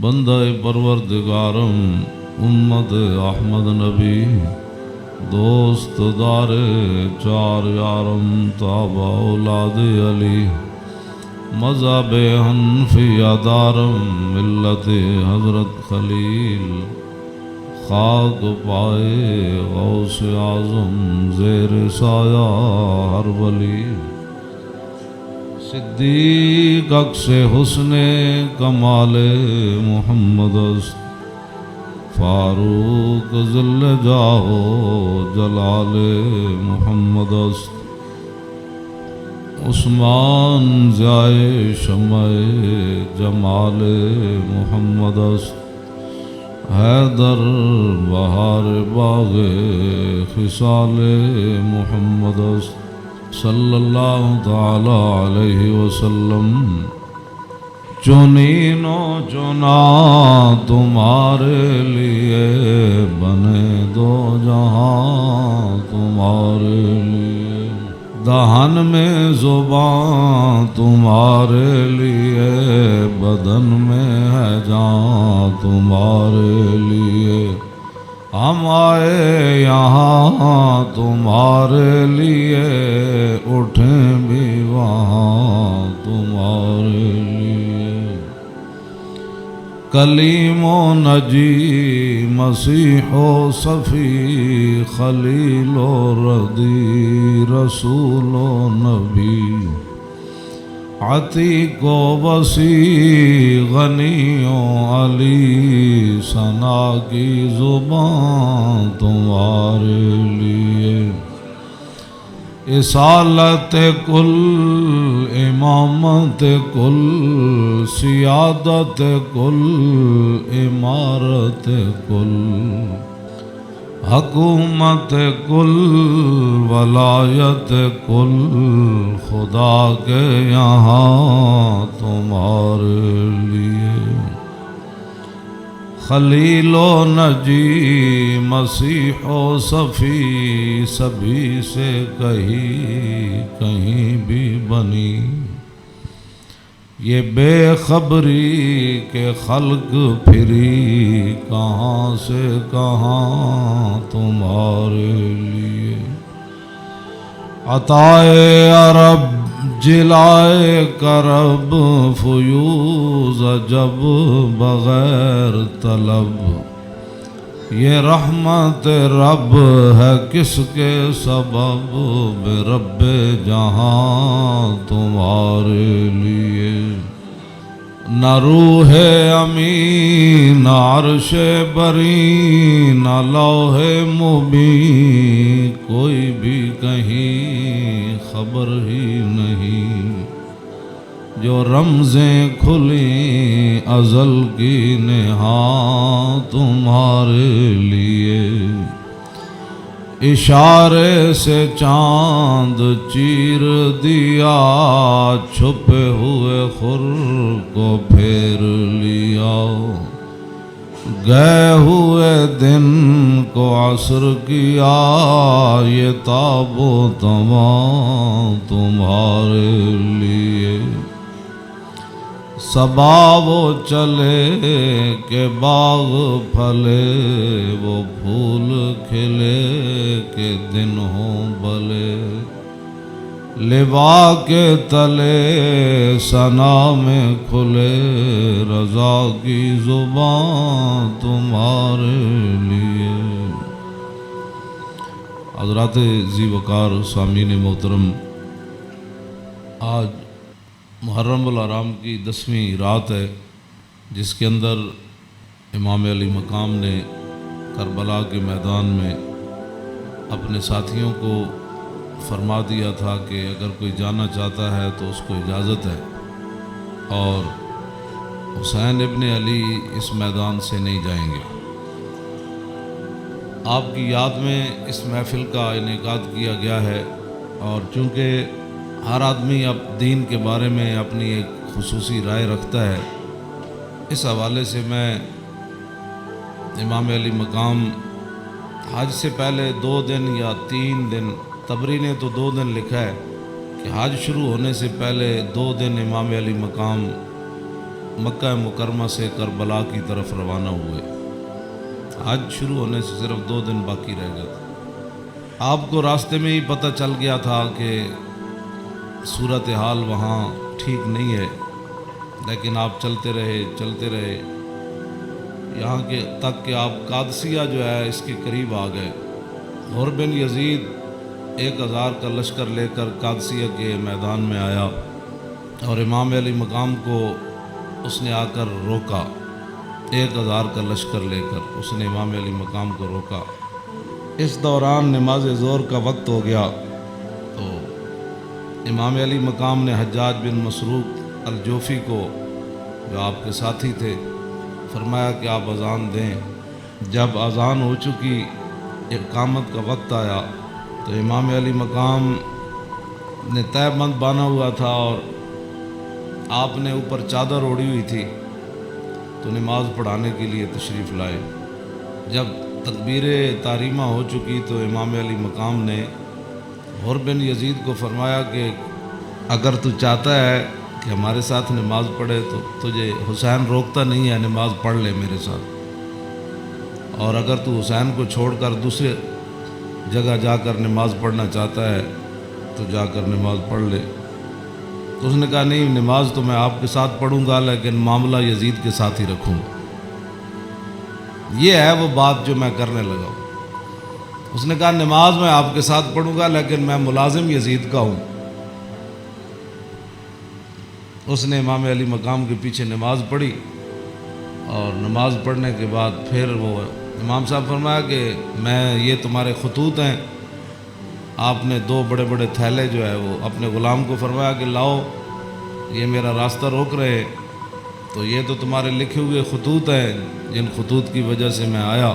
بندہ پروردگارم امت احمد نبی دوست دار چار یارم تابع اولاد علی مذہب حنفیہ دارم ملت حضرت خلیل خاک پائے غوث اعظم زیر سایہ ہر ولی صدیق عکس حسن کمال محمد است فاروق ذل جاہ جلال محمد است عثمان ضیائے شمع جمال محمد است حیدر بہار باغ خصال محمد است صلی اللہ تعالی علیہ وسلم چنین و چنا تمہارے لیے بنے دو جہاں تمہارے لیے دہن میں زباں تمہارے لیے بدن میں ہے جان تمہارے لیے ہم آئے یہاں تمہارے لیے اٹھیں بھی وہاں تمہارے لیے کلیم و نجی مسیح و صفی خلیل و ردی رسول و نبی عتیق و وسیع غنی و علی ثنا کی زبان تمہارے لیے اصالت کل امامت کل سیادت کل امارت کل حکومت کل ولایت کل خدا کے یہاں تمہارے لیے خلیل و نجی مسیح و صفی سبھی سے کہیں بھی بنی یہ بے خبری کہ خلق پھری کہاں سے کہاں تمہارے لیے عطائے عرب جلائے کرب فیوز جب بغیر طلب یہ رحمت رب ہے کس کے سبب بے رب جہاں تمہارے لیے نہ روح امین نہ عرش بری نہ لوح مبین کوئی بھی کہیں خبر ہی نہیں جو رمزیں کھلیں ازل کی نہاں تمہارے لیے اشارے سے چاند چیر دیا چھپے ہوئے خور کو پھیر لیا گئے ہوئے دن کو عصر کیا یہ تاب و تمام تمہارے لیے صبا وہ چلے کہ باغ پھلے وہ پھول کھلے کہ دن ہوں بلے لوا کے تلے ثنا میں کھلے رضا کی زبان تمہارے لیے حضرات ذی وقار سامعین محترم آج محرم الحرام کی 10ویں رات ہے جس کے اندر امام علی مقام نے کربلا کے میدان میں اپنے ساتھیوں کو فرما دیا تھا کہ اگر کوئی جانا چاہتا ہے تو اس کو اجازت ہے اور حسین ابن علی اس میدان سے نہیں جائیں گے۔ آپ کی یاد میں اس محفل کا انعقاد کیا گیا ہے اور چونکہ ہر آدمی اب دین کے بارے میں اپنی ایک خصوصی رائے رکھتا ہے، اس حوالے سے میں امام علی مقام حج سے پہلے 2 دن یا 3 دن، طبری نے تو 2 دن لکھا ہے کہ حج شروع ہونے سے پہلے 2 دن امام علی مقام مکہ مکرمہ سے کربلا کی طرف روانہ ہوئے۔ حج شروع ہونے سے صرف 2 دن باقی رہ گئے تھے۔ آپ کو راستے میں ہی پتہ چل گیا تھا کہ صورتحال وہاں ٹھیک نہیں ہے، لیکن آپ چلتے رہے یہاں کے تک کہ آپ قادسیہ جو ہے اس کے قریب آ گئے۔ حر بن یزید 1000 کا لشکر لے کر قادسیہ کے میدان میں آیا اور امام علی مقام کو اس نے آ کر روکا۔ 1000 کا لشکر لے کر اس نے امام علی مقام کو روکا۔ اس دوران نماز ظہر کا وقت ہو گیا تو امام علی مقام نے حجاج بن مسروق الجوفی کو، جو آپ کے ساتھی تھے، فرمایا کہ آپ اذان دیں۔ جب اذان ہو چکی، اقامت کا وقت آیا تو امام علی مقام نے تہہ بند باندھا ہوا تھا اور آپ نے اوپر چادر اوڑھی ہوئی تھی، تو نماز پڑھانے کے لیے تشریف لائے۔ جب تکبیر تحریمہ ہو چکی تو امام علی مقام نے حر بن یزید کو فرمایا کہ اگر تو چاہتا ہے کہ ہمارے ساتھ نماز پڑھے تو تجھے حسین روکتا نہیں ہے، نماز پڑھ لے میرے ساتھ، اور اگر تو حسین کو چھوڑ کر دوسرے جگہ جا کر نماز پڑھنا چاہتا ہے تو جا کر نماز پڑھ لے۔ تو اس نے کہا نہیں، نماز تو میں آپ کے ساتھ پڑھوں گا لیکن معاملہ یزید کے ساتھ ہی رکھوں گا۔ یہ ہے وہ بات جو میں کرنے لگا ہوں۔ اس نے کہا نماز میں آپ کے ساتھ پڑھوں گا لیکن میں ملازم یزید کا ہوں۔ اس نے امام علی مقام کے پیچھے نماز پڑھی، اور نماز پڑھنے کے بعد پھر وہ امام صاحب فرمایا کہ یہ تمہارے خطوط ہیں۔ آپ نے 2 بڑے بڑے تھیلے جو ہے وہ اپنے غلام کو فرمایا کہ لاؤ، یہ میرا راستہ روک رہے ہیں، تو یہ تو تمہارے لکھے ہوئے خطوط ہیں جن خطوط کی وجہ سے میں آیا۔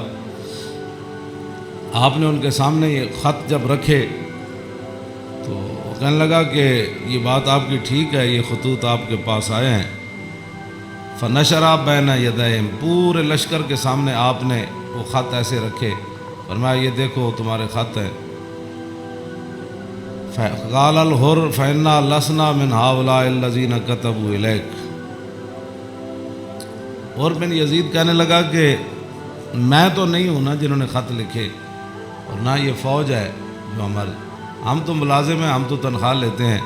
آپ نے ان کے سامنے یہ خط جب رکھے تو وہ کہنے لگا کہ یہ بات آپ کی ٹھیک ہے، یہ خطوط آپ کے پاس آئے ہیں۔ فنشرا بین یدیہم، پورے لشکر کے سامنے آپ نے وہ خط ایسے رکھے، فرمایا یہ دیکھو تمہارے خط ہیں۔ قال الحر فإنا لسنا من هؤلاء الذين كتبوا إليك۔ حر بن یزید کہنے لگا کہ میں تو نہیں ہوں نا جنہوں نے خط لکھے، اور نہ یہ فوج ہے جو ہم تو ملازم ہیں، ہم تو تنخواہ لیتے ہیں،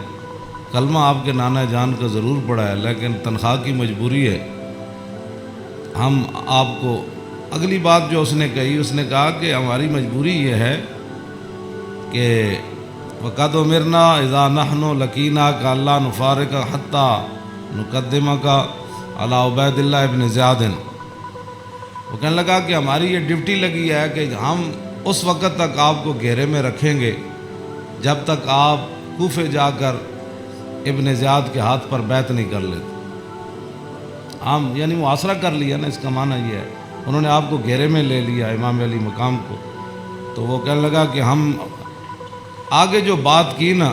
کلمہ آپ کے نانا جان کا ضرور پڑا ہے لیکن تنخواہ کی مجبوری ہے۔ ہم آپ کو اگلی بات جو اس نے کہی، اس نے کہا کہ ہماری مجبوری یہ ہے کہ وَقَدْ أُمِرْنَا إِذَا نَحْنُ لَقِينَاكَ أَلَّا نُفَارِقَكَ حَتَّى نُقَدِّمَكَ عَلَىٰ عُبَيْدِ اللَّهِ بْنِ زِيَادٍ۔ وہ کہنے لگا کہ ہماری یہ ڈیوٹی لگی ہے کہ ہم اس وقت تک آپ کو گھیرے میں رکھیں گے جب تک آپ کوفے جا کر ابن زیاد کے ہاتھ پر بیعت نہیں کر لیتے۔ ہم یعنی محاصرہ کر لیا نا، اس کا معنی یہ ہے انہوں نے آپ کو گھیرے میں لے لیا امام علی مقام کو۔ تو وہ کہنے لگا کہ ہم آگے جو بات کی نا،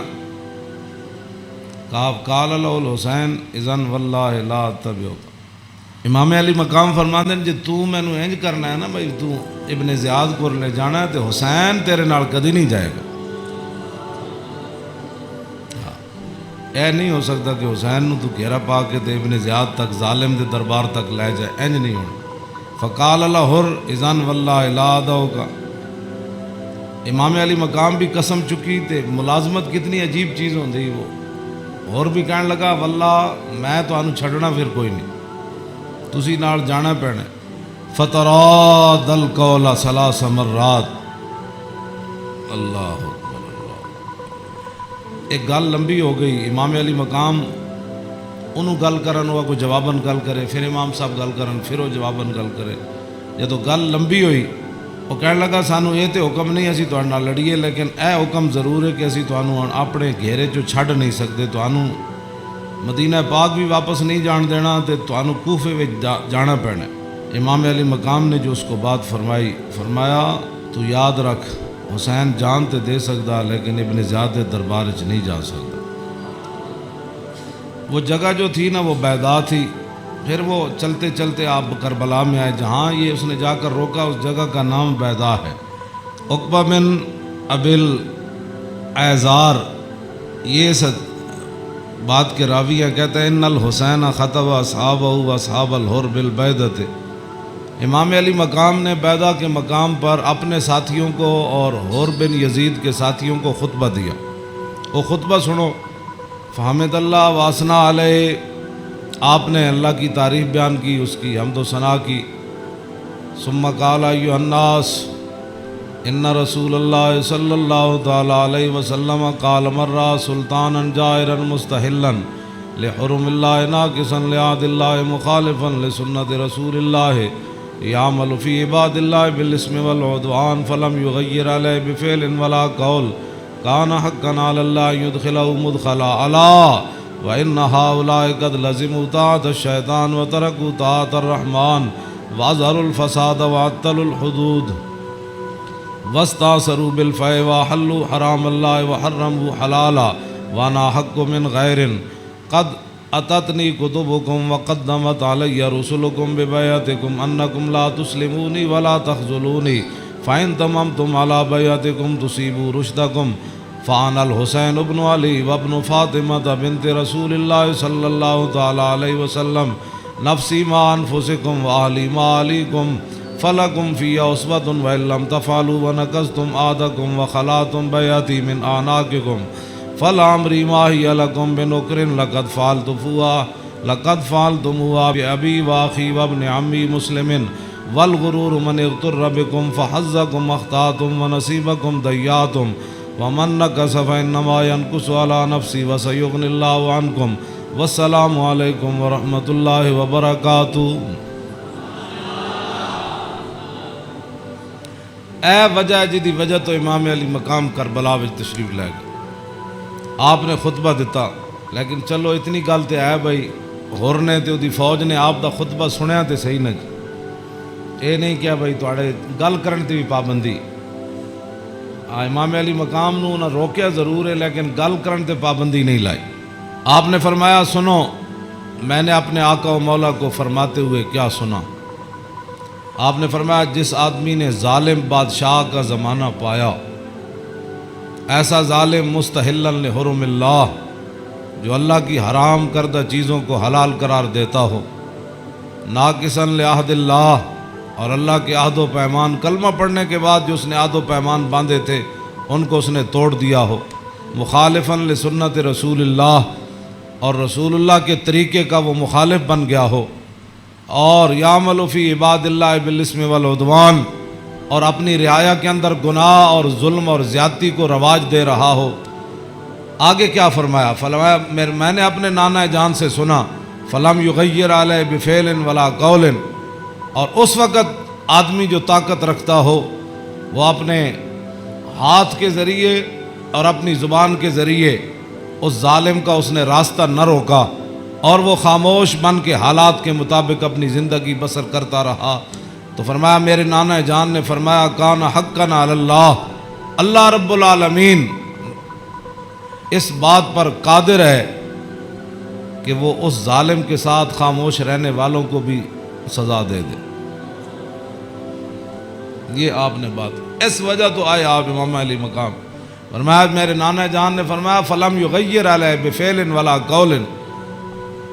قال له الحسین اذن واللہ لا اتبعک، امام علی مقام فرماتے ہیں جی تو مینوں انج کرنا ہے نا بھائی، تو ابن زیاد کو لے جانا ہے تو حسین تیرے نال کدی نہیں جائے گا۔ اے نہیں ہو سکتا کہ حسین نو تو گھیرا پا کے تے ابن زیاد تک ظالم دے دربار تک لے جائے، انج نہیں ہونا۔ فقال له حر اذن واللہ لا ادعوک، امام علی مقام بھی قسم چکی تے ملازمت کتنی عجیب چیز ہوندی، وہ اور بھی کہنے لگا واللہ میں تو انو چھڑنا پھر کوئی نہیں، تسی نال جانا پینا۔ فتراد القول 3 مرات، اللہ اکبر اللہ۔ ایک گل لمبی ہو گئی، امام علی مقام انہوں گل کرن ہوا کوئی جواباً گل کرے، پھر امام صاحب گل کرن پھر وہ جواباً گل کرے۔ جدو گل لمبی ہوئی وہ کہنے لگا سانو یہ تے حکم نہیں اسی تہاڈے نال لڑیے، لیکن اے حکم ضرور ہے کہ اسی تانوں اپنے گھیرے چوں چھڈ نہیں سکتے، تانوں مدینہ پاک بھی واپس نہیں جان دینا تے تانوں کوفے وچ جانا پینا۔ امام علی مقام نے جو اس کو بات فرمائی، فرمایا تو یاد رکھ حسین جان تے دے سکتا لیکن ابن زیاد دے دربار وچ نہیں جا سکتا۔ وہ جگہ جو تھی نا وہ بیضا تھی۔ پھر وہ چلتے چلتے آپ کربلا میں آئے، جہاں یہ اس نے جا کر روکا اس جگہ کا نام بیضا ہے۔ عقبہ بن ابی الایزار یہ بات کے راوی ہیں، کہتے ہیں ان الحسین خطب اصحابہ و اصحاب الحر بالبیدۃ، امام علی مقام نے بیدہ کے مقام پر اپنے ساتھیوں کو اور حر بن یزید کے ساتھیوں کو خطبہ دیا۔ وہ خطبہ سنو۔ فحمد اللہ واسنا علیہ، آپ نے اللہ کی تعریف بیان کی، اس کی حمد و ثنا کی۔ ثم قال ایھا الناس ان رسول اللہ صلی اللہ تعالی علیہ وسلم قال مرہ سلطانا جائرا مستحلا لحرم اللہ ناقصا لعہد اللہ مخالفا لسنت رسول اللہ یعمل فی عباد اللہ بالاسم والعدوان فلم یغیر علیہ بفعل ولا قول کان حقا علی اللہ یدخلہ مدخلا علا وان ہؤلاء قد لزموا طاعۃ الشیطان وترکوا طاعۃ الرحمن واظہروا الفساد وعطلوا الحدود واستاثروا بالفیء وحلوا حرام اللہ وحرموا حلالا وانا حق من غیر قد اتتنی کتبکم وقدمت علی رسلکم ببیعتکم انکم لا تسلمونی ولا تخذلونی فإن تممتم على بیعتکم تصیبوا رشدکم فانا الحسین ابن علی وابن فاطمہ بنت رسول اللہ صلی اللہ تعالی علیہ وسلم نفسی ما انفسکم واہلی ما علیکم فلکم فی عصبۃ وإن لم تفعلوا ونقضتم عہدکم وخلعتم بیعتی من اعناقکم فلعمری ما ہی لکم بنکر لقد فعلتموها بأبی واخی وابن عمی مسلم والغرور من اغتر بکم فحظکم اخطأتم ونصیبکم ضیعتم ومن نکث فإنما ينکث علی نفسی وسیغنی اللہ عنکم والسلام علیکم ورحمۃ اللہ وبرکاتہ۔ اے وجہ جدی وجہ تو امام علی مقام کربلا وچ تشریف لے گئے، آپ نے خطبہ دیتا، لیکن چلو اتنی گل تے ہے بھائی غور نے تے دی فوج نے آپ دا خطبہ سنیا تے صحیح نہ جی، اے نہیں کیا بھائی تواڈے گل کرن تے بھی پابندی۔ امام علی مقام نو نہ روکیا ضرور ہے، لیکن گل کرن تے پابندی نہیں لائی۔ آپ نے فرمایا سنو، میں نے اپنے آقا و مولا کو فرماتے ہوئے کیا سنا؟ آپ نے فرمایا جس آدمی نے ظالم بادشاہ کا زمانہ پایا، ایسا ظالم مستحلا لحرم اللہ، جو اللہ کی حرام کردہ چیزوں کو حلال قرار دیتا ہو، ناقصا لعہد اللہ، اور اللہ کے عہد و پیمان، کلمہ پڑھنے کے بعد جو اس نے عہد و پیمان باندھے تھے ان کو اس نے توڑ دیا ہو، مخالفا لسنت رسول اللہ، اور رسول اللہ کے طریقے کا وہ مخالف بن گیا ہو، اور یعمل فی عباد اللہ بالاسم والعدوان، اور اپنی رعایا کے اندر گناہ اور ظلم اور زیادتی کو رواج دے رہا ہو۔ آگے کیا فرمایا؟ فرمایا میں نے اپنے نانا جان سے سنا، فلم یغیر علیہ بفعل ولا قول، اور اس وقت آدمی جو طاقت رکھتا ہو وہ اپنے ہاتھ کے ذریعے اور اپنی زبان کے ذریعے اس ظالم کا اس نے راستہ نہ روکا، اور وہ خاموش بن کے حالات کے مطابق اپنی زندگی بسر کرتا رہا، تو فرمایا میرے نانا جان نے فرمایا کان حقا علی اللہ، اللہ رب العالمین اس بات پر قادر ہے کہ وہ اس ظالم کے ساتھ خاموش رہنے والوں کو بھی سزا دے دے۔ یہ آپ نے بات، اس وجہ تو آئے آپ امام علی مقام۔ فرمایا میرے نانا جان نے فرمایا فلم یغیر علیہ بفعل ولا قول،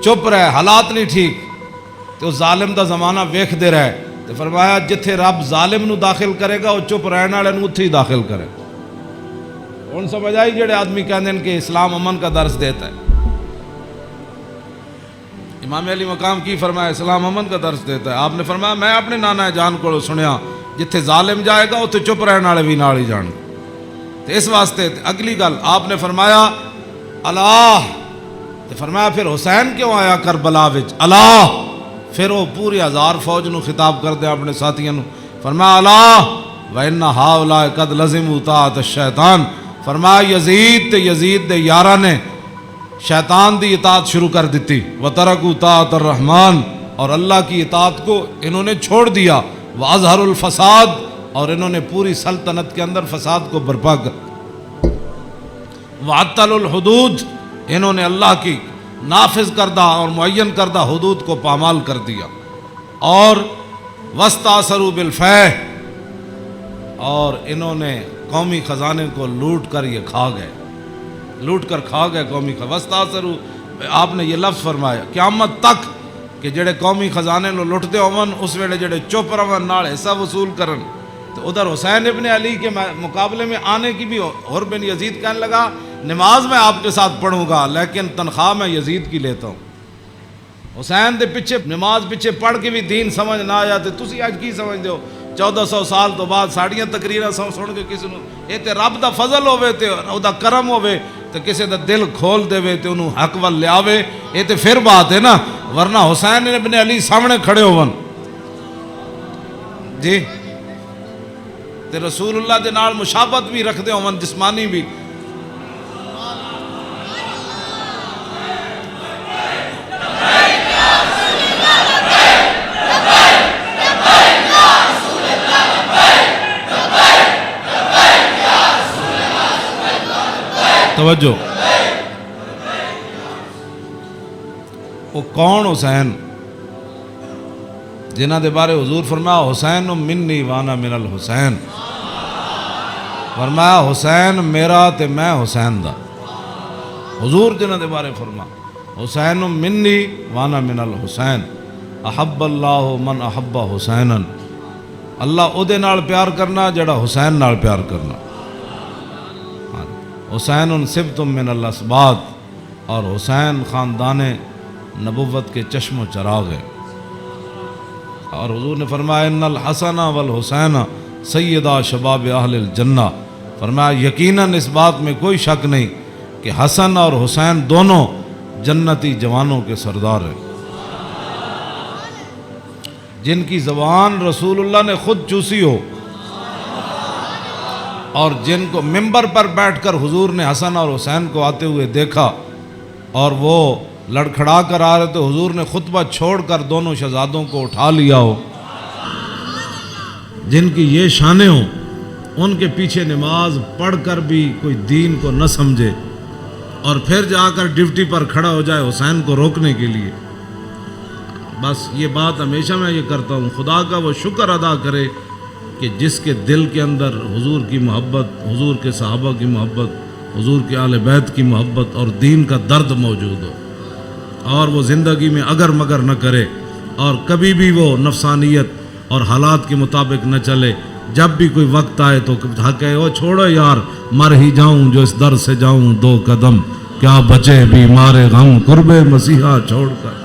چپ رہے، حالات نہیں ٹھیک تو ظالم دا زمانہ ویکھ دے رہے، تو فرمایا جتھے رب ظالم نو داخل کرے گا وہ چپ رہنے والے نو اتھے ہی داخل کرے۔ ان سمجھ آئی جڑے آدمی کہتے ہیں کہ اسلام امن کا درس دیتا ہے، امام علی مقام کی فرمایا اسلام امن کا درس دیتا ہے؟ آپ نے فرمایا میں اپنے نانا جان کو سنیا جتھے ظالم جائے گا اتھے چپ رہنے والے بھی نال ہی جان۔ تو اس واسطے اگلی گل آپ نے فرمایا اللہ، تو فرمایا پھر حسین کیوں آیا کربلا وچ؟ اللہ، پھر وہ پوری ہزار فوج نو خطاب کر دیا اپنے ساتھیوں نو، فرمایا اللہ وَإِنَّ هَؤُلَاءِ قَدْ لَزِمُوا طَاعَةَ الشَّيْطَانِ، فرمایا یزید دے یاراں نے شیطان دی اطاعت شروع کر دیتی، وَتَرَكُوا طَاعَةَ الرَّحْمَانِ، اور اللہ کی اطاعت کو انہوں نے چھوڑ دیا، وَأَظْهَرُوا الْفَسَادِ، اور انہوں نے پوری سلطنت کے اندر فساد کو برپا کر، وَعَطَّلُوا الْحُدُودِ، انہوں نے اللہ کی نافذ کردہ اور معین کردہ حدود کو پامال کر دیا، اور وَاسْتَأْثَرُوا بِالْفَیْءِ، اور انہوں نے قومی خزانے کو لوٹ کر یہ کھا گئے، لوٹ کر کھا گئے قومی خزانے۔ وَاسْتَأْثَرُوا آپ نے یہ لفظ فرمایا قیامت تک کہ جڑے قومی خزانے نو لٹتے ہون اس ویلے جڑے چپ رہن نال حصہ وصول کرن، تو ادھر حسین ابن علی کے مقابلے میں آنے کی بھی اور بن یزید کہنے لگا نماز میں آپ کے ساتھ پڑھوں گا لیکن تنخواہ میں یزید کی لیتا ہوں۔ حسین دے پیچھے نماز پیچھے پڑھ کے بھی دین سمجھ نہ آیا تے تسی اج کی سمجھ دیو 1400 سال تو بعد ساڑیاں تقریراں سن کے کسی نو اے تے رب دا فضل ہوے تے او دا کرم ہوے تے کسی دا دل کھول دے تے انہوں حق ول لیاوے، اے تے پھر بات ہے نا، ورنہ حسین ابن علی سامنے کھڑے ہون جی تے رسول اللہ دے نال مشابہت بھی رکھدے ہون جسمانی بھی۔ توجہ، وہ کون حسین جنہ دے بارے حضور فرمایا حسین منی وانا من الحسین، فرمایا حسین میرا تے میں حسین دا، حضور جنہ دے بارے فرمایا حسین منی وانا من الحسین، احب اللہ من احب حسینا، اللہ او دے نال پیار کرنا جڑا حسین نال پیار کرنا۔ حسین سبت من الاسباط، اور حسین خاندان نبوت کے چشم و چراغ ہے۔ اور حضور نے فرمایا ان الحسن والحسین سیدہ شباب اہل الجنہ، فرمایا یقیناً اس بات میں کوئی شک نہیں کہ حسن اور حسین دونوں جنتی جوانوں کے سردار ہیں، جن کی زبان رسول اللہ نے خود چوسی ہو، اور جن کو ممبر پر بیٹھ کر حضور نے حسن اور حسین کو آتے ہوئے دیکھا اور وہ لڑکھڑا کر آ رہے تو حضور نے خطبہ چھوڑ کر دونوں شہزادوں کو اٹھا لیا ہو، جن کی یہ شانیں ہوں، ان کے پیچھے نماز پڑھ کر بھی کوئی دین کو نہ سمجھے اور پھر جا کر ڈیوٹی پر کھڑا ہو جائے حسین کو روکنے کے لیے۔ بس یہ بات ہمیشہ میں یہ کرتا ہوں، خدا کا وہ شکر ادا کرے کہ جس کے دل کے اندر حضور کی محبت، حضور کے صحابہ کی محبت، حضور کے اہل بیت کی محبت اور دین کا درد موجود ہو، اور وہ زندگی میں اگر مگر نہ کرے اور کبھی بھی وہ نفسانیت اور حالات کے مطابق نہ چلے، جب بھی کوئی وقت آئے تو کہے او چھوڑو یار مر ہی جاؤں جو اس در سے جاؤں دو قدم، کیا بچے بیمار غم قرب مسیحا چھوڑ کر۔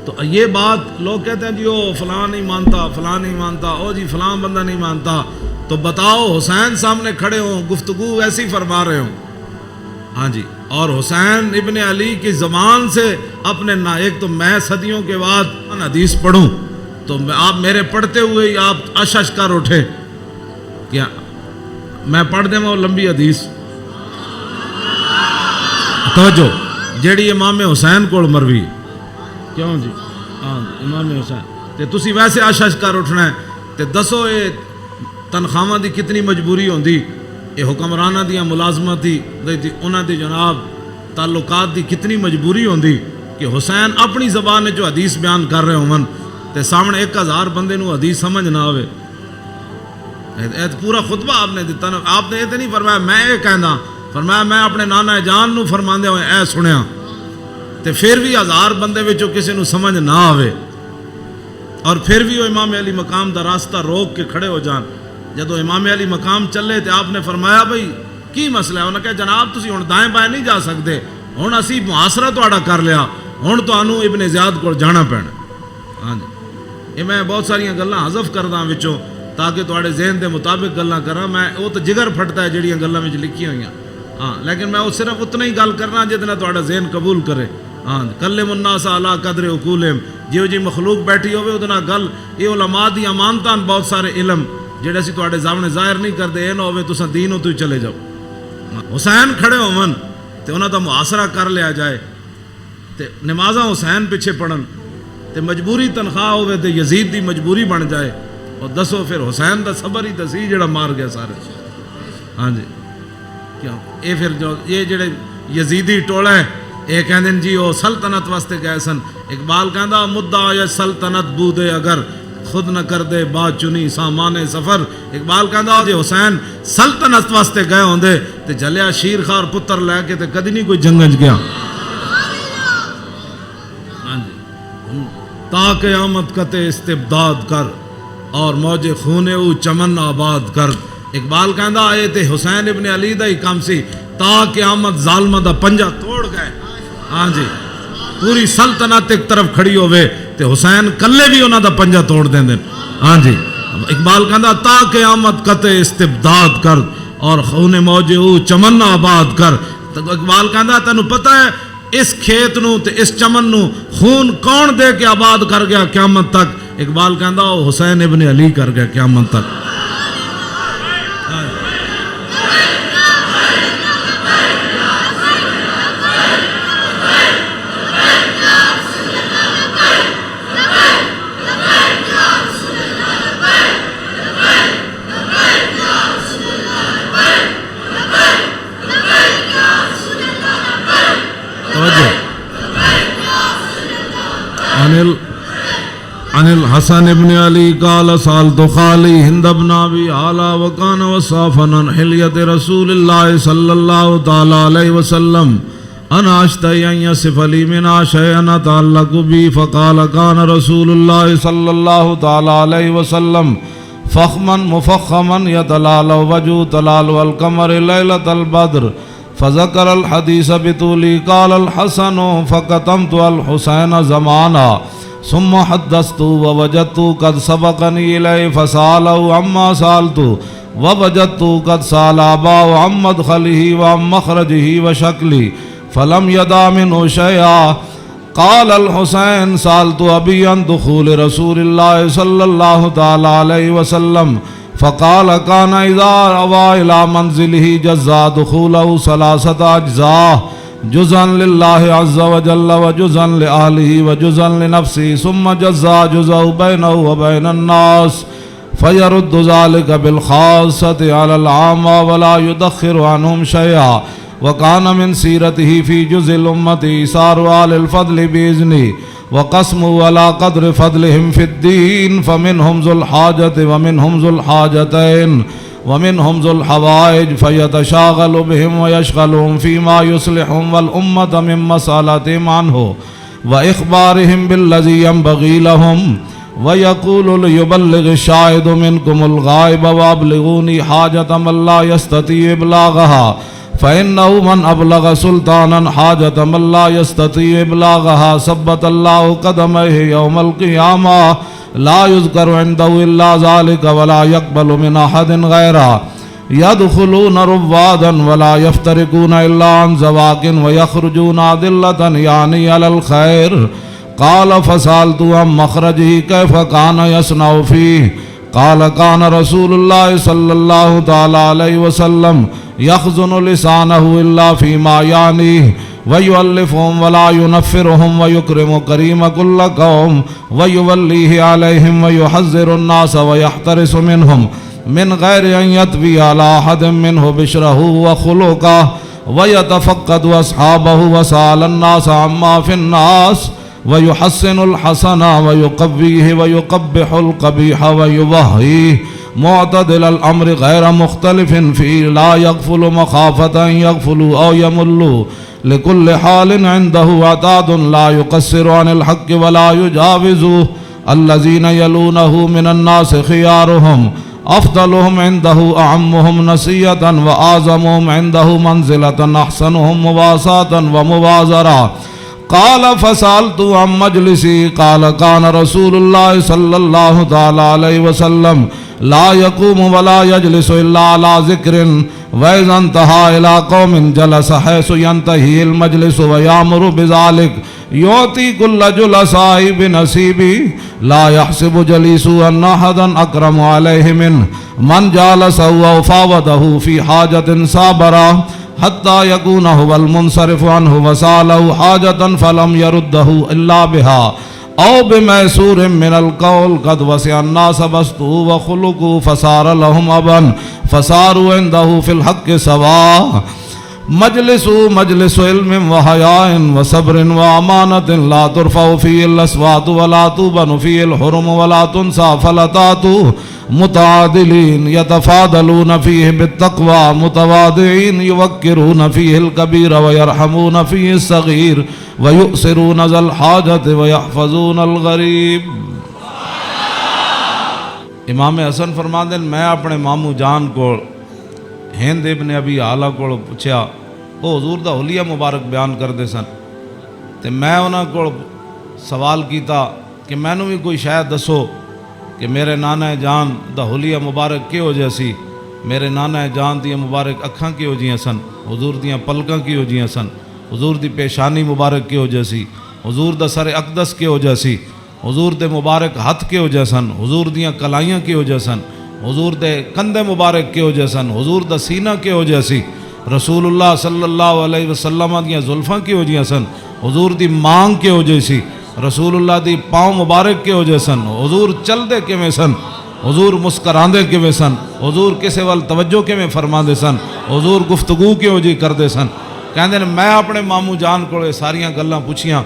تو یہ بات لوگ کہتے ہیں جی او فلاں نہیں مانتا، فلاں نہیں مانتا، او جی فلاں بندہ نہیں مانتا، تو بتاؤ حسین سامنے کھڑے ہوں گفتگو ویسی فرما رہے ہوں، ہاں جی، اور حسین ابن علی کی زبان سے اپنے ایک تو میں صدیوں کے بعد حدیث پڑھوں تو آپ میرے پڑھتے ہوئے ہی آپ اشش کر اٹھے، کیا میں پڑھ دیں وہ لمبی حدیث توجہ جیڑی امام حسین کو مروی کیوں جی، ہاں امام حسین تے تسی ویسے اشش کر اٹھنا ہے تے دسو اے تنخواہاں دی کتنی مجبوری ہوندی، اے حکمرانہ دیاں ملازمت دی انہاں دی جناب تعلقات دی کتنی مجبوری ہوندی کہ حسین اپنی زبان میں جو حدیث بیان کر رہے ہوں تے سامنے 1000 بندے نو حدیث سمجھ نہ آوے۔ پورا خطبہ آپ نے دیتا نا، آپ نے یہ تو نہیں فرمایا میں یہ کہنا، فرمایا میں اپنے نانا جان نو فرماندے ہوئے اے سنیا تے پھر بھی 1000 بندے وچوں کسی نو سمجھ نہ آوے اور پھر بھی وہ امام علی مقام دا راستہ روک کے کھڑے ہو جان۔ جدو امام علی مقام چلے تے آپ نے فرمایا بھئی کی مسئلہ ہے؟ انہوں نے کہا جناب تسی ہن دائیں بائیں نہیں جا سکتے، ہن اسی محاصرہ تہاڈا کر لیا، ہن تانوں ابن زیاد کول جانا پینا۔ ہاں جی، یہ میں بہت ساری گلاں حذف کردا وچوں تاکہ تہاڈے ذہن دے مطابق گلاں کراں، میں وہ تو جگر پھٹتا ہے جڑیاں گلاں وچ لکھی ہوئیاں، ہاں لیکن میں وہ صرف اتنا ہی گل کرنا جتنا تہاڈا ذہن قبول کرے۔ ہاں کلم الناس علی قدر عقولہم، جیو جی مخلوق بیٹھی ہوئے وہ نہ گل، یہ علماء دی امانتاں بہت سارے علم جڑے اسی تہاڈے سامنے ظاہر نہیں کرتے، اے نہ ہوے تساں دینوں تو ہی چلے جاؤ۔ حسین کھڑے ہون تے انہاں دا محاصرہ کر لیا جائے تے نمازاں حسین پیچھے پڑھن تے مجبوری تنخواہ ہوئے تے یزید دی مجبوری بن جائے، اور دسو پھر حسین دا صبر ہی دسی جڑا مار گیا سارے۔ ہاں جی، کیا اے پھر جو یہ جڑے یزیدی ٹولا ہے یہ کہندے جی وہ سلطنت واسطے گئے سن، اقبال کہندا مدعا یا سلطنت بودے اگر خود نہ کر دے بات چنی سامان سفر. اقبال کہندا جے حسین سلطنت واسطے گئے ہوندے تے جلیا شیر خار پتر لے کے تے کدی نہیں کوئی جنگج گیا. ہاں جی تا قیامت قطع استبداد کر اور موج خون او چمن آباد کر. اقبال کہندا اے تے حسین ابن علی دا ہی کام سی تا قیامت ظالمہ دا پنجہ توڑ گئے. ہاں جی پوری سلطنت ایک طرف کھڑی ہوئے تے حسین کلے بھی انہاں دا پنجہ توڑ دیں دیں. ہاں جی اقبال کہندا تا قیامت قطع استبداد کر اور خون موج او چمن آباد کر. تو اقبال کہندا تینوں پتہ ہے اس کھیت نو تے اس چمن نو خون کون دے کے آباد کر گیا قیامت تک؟ اقبال کہندا او حسین ابن علی کر گیا قیامت تک. عن الحسن بن علي قال سألت خالي هند بن أبي علا وكان وصافا عن حلية رسول الله صلى الله تعالى عليه وسلم أنا أشتهي أن يصف لي منها شيئا أتعلق بي فقال كان رسول الله صلى الله تعالى عليه وسلم فخما مفخما يتلالى وجهه تلالى القمر ليلة البدر فذكر الحديث بطولي. قال الحسن فكتمت الحسين زمانا ثم حدثت ووجدت قد سبقني إليه فسأله عما سألت ووجدت قد سأل أباه عن مدخله وعن مخرجه وشكله فلم يدع منه شيئا. قال الحسين سألت أبي عن دخول رسول الله صلى الله تعالى عليه وسلم فقال كان إذا روى إلى منزله جزا دخوله 3 أجزاء جزءا لله عز وجل وجزءا لأهله وجزءا لنفسه ثم جزا جزءه بينه وبين الناس فيرد ذلك بالخاصة على العامة ولا يدخر عنهم شيئا. وكان من سيرته في جزء الأمة إيثار آل الفضل بإذنه وقسموا على قدر فضلهم في الدين فمنهم ذو الحاجة ومنهم ذو الحاجتين ومنهم ذو الحوائج فيتشاغل بهم ويشغلهم فيما يصلحهم والأمة من مسألتهم عنه وإخبارهم بالذي ينبغي لهم ويقول ليبلغ الشاهد منكم الغائب وأبلغوني حاجة من لا يستطيع إبلاغها فإنه من أبلغ سلطانا حاجة من لا يستطيع إبلاغها ثبت الله قدميه يوم القيامة لا يذكر عنده إلا ذلك ولا يقبل من أحد غيره يدخلون روادا ولا يفترقون إلا عن زواق ويخرجون أدلة يعني على الخير. قال فسألت عن مخرجه كيف كان يصنع فيه؟ قال كان رسول الله صلى الله تعالى عليه وسلم يخزن لسانه إلا فيما يعنيه ويؤلفهم ولا ينفرهم ويكرم كريم كل قوم ويوليه عليهم ويحذر الناس ويحترس منهم من غير أن يطوي على أحد منه بشره وخلقه ويتفقد أصحابه وسأل الناس عما في الناس ويحسن الحسن ويقويه ويقبح القبيح ويوهيه معتدل الأمر غير مختلف فيه لا يغفل مخافة أن يغفلوا أو يملوا لكل حال عنده عتاد لا يقصر عن الحق ولا يجاوزه الذين يلونه من الناس خيارهم أفضلهم عنده أعمهم نسية وأعظمهم عنده منزلة أحسنهم مواساة ومبازرة. قال فسألت عن مجلسي قال كان رسول الله صلى الله تعالى عليه وسلم لا يقوم ولا يجلس إلا على ذكر وإذا انتهى إلى قوم جلس حيث ينتهي المجلس ويأمر بذلك يعطي كل جلساء بنصيبه لا يحسب جليسه أن أحدا أكرم عليه منه من جالسه وفاوضه في حاجة صابرة حتى يكون هو المنصرف عنه وسأله حاجة فلم يرده إلا بها أو بميسور من القول قد وسع الناس بسطه وخلقه فصار لهم أبا فصاروا عنده في الحق سواء مجلس علم وحیاء وصبر وامانت لا ترفع فيه الاصوات ولا تبن فيه الحرم ولا تنسى فلتات متعادلين يتفاضلون فيه بالتقوى متواضعين يوقرون فيه الكبير ويرحمون فيه الصغير ويؤثرون ذا الحاجة ويحفظون الغریب۔ امام حسن فرماندے ہیں میں اپنے ماموں جان کو ہند ابن ابی حالہ کو پوچھا، وہ حضور دا حلیہ مبارک بیان کردے سن، تے میں انہاں کو سوال کیتا کہ مینوں بھی کوئی شاید دسو کہ میرے نانا جان دا حلیہ مبارک کیہو جہا سی، میرے نانا جان دی مبارک اکھاں کیہو جیاں سن، حضور دیاں پلکاں کیہو جیاں سن، حضور دی پیشانی مبارک کیہو جہا سی، حضور دا سر اقدس کیہو جہا سی، حضور دے مبارک ہتھ کیہو جہا سن، حضور دیاں کلائیاں کیہو جہا سن، حضور دے کندھے مبارک کیہو جہا سن، حضور دا سینہ کیہو جہا سی، رسول اللہ صلی اللہ علیہ وسلم دیاں زلفاں کیہو جہاں سن، حضور دی مانگ کیہو جہی سی، رسول اللہ دی پاؤں مبارک کیہو جہے سن، حضور چل دے کیویں سن، حضور مسکراندے کیویں سن، حضور کسے وال توجہ کیویں فرماندے سن، حضور گفتگو کیہو جی کردے سن۔ کہندے میں اپنے ماموں جان کو ساریاں گلاں پوچھیاں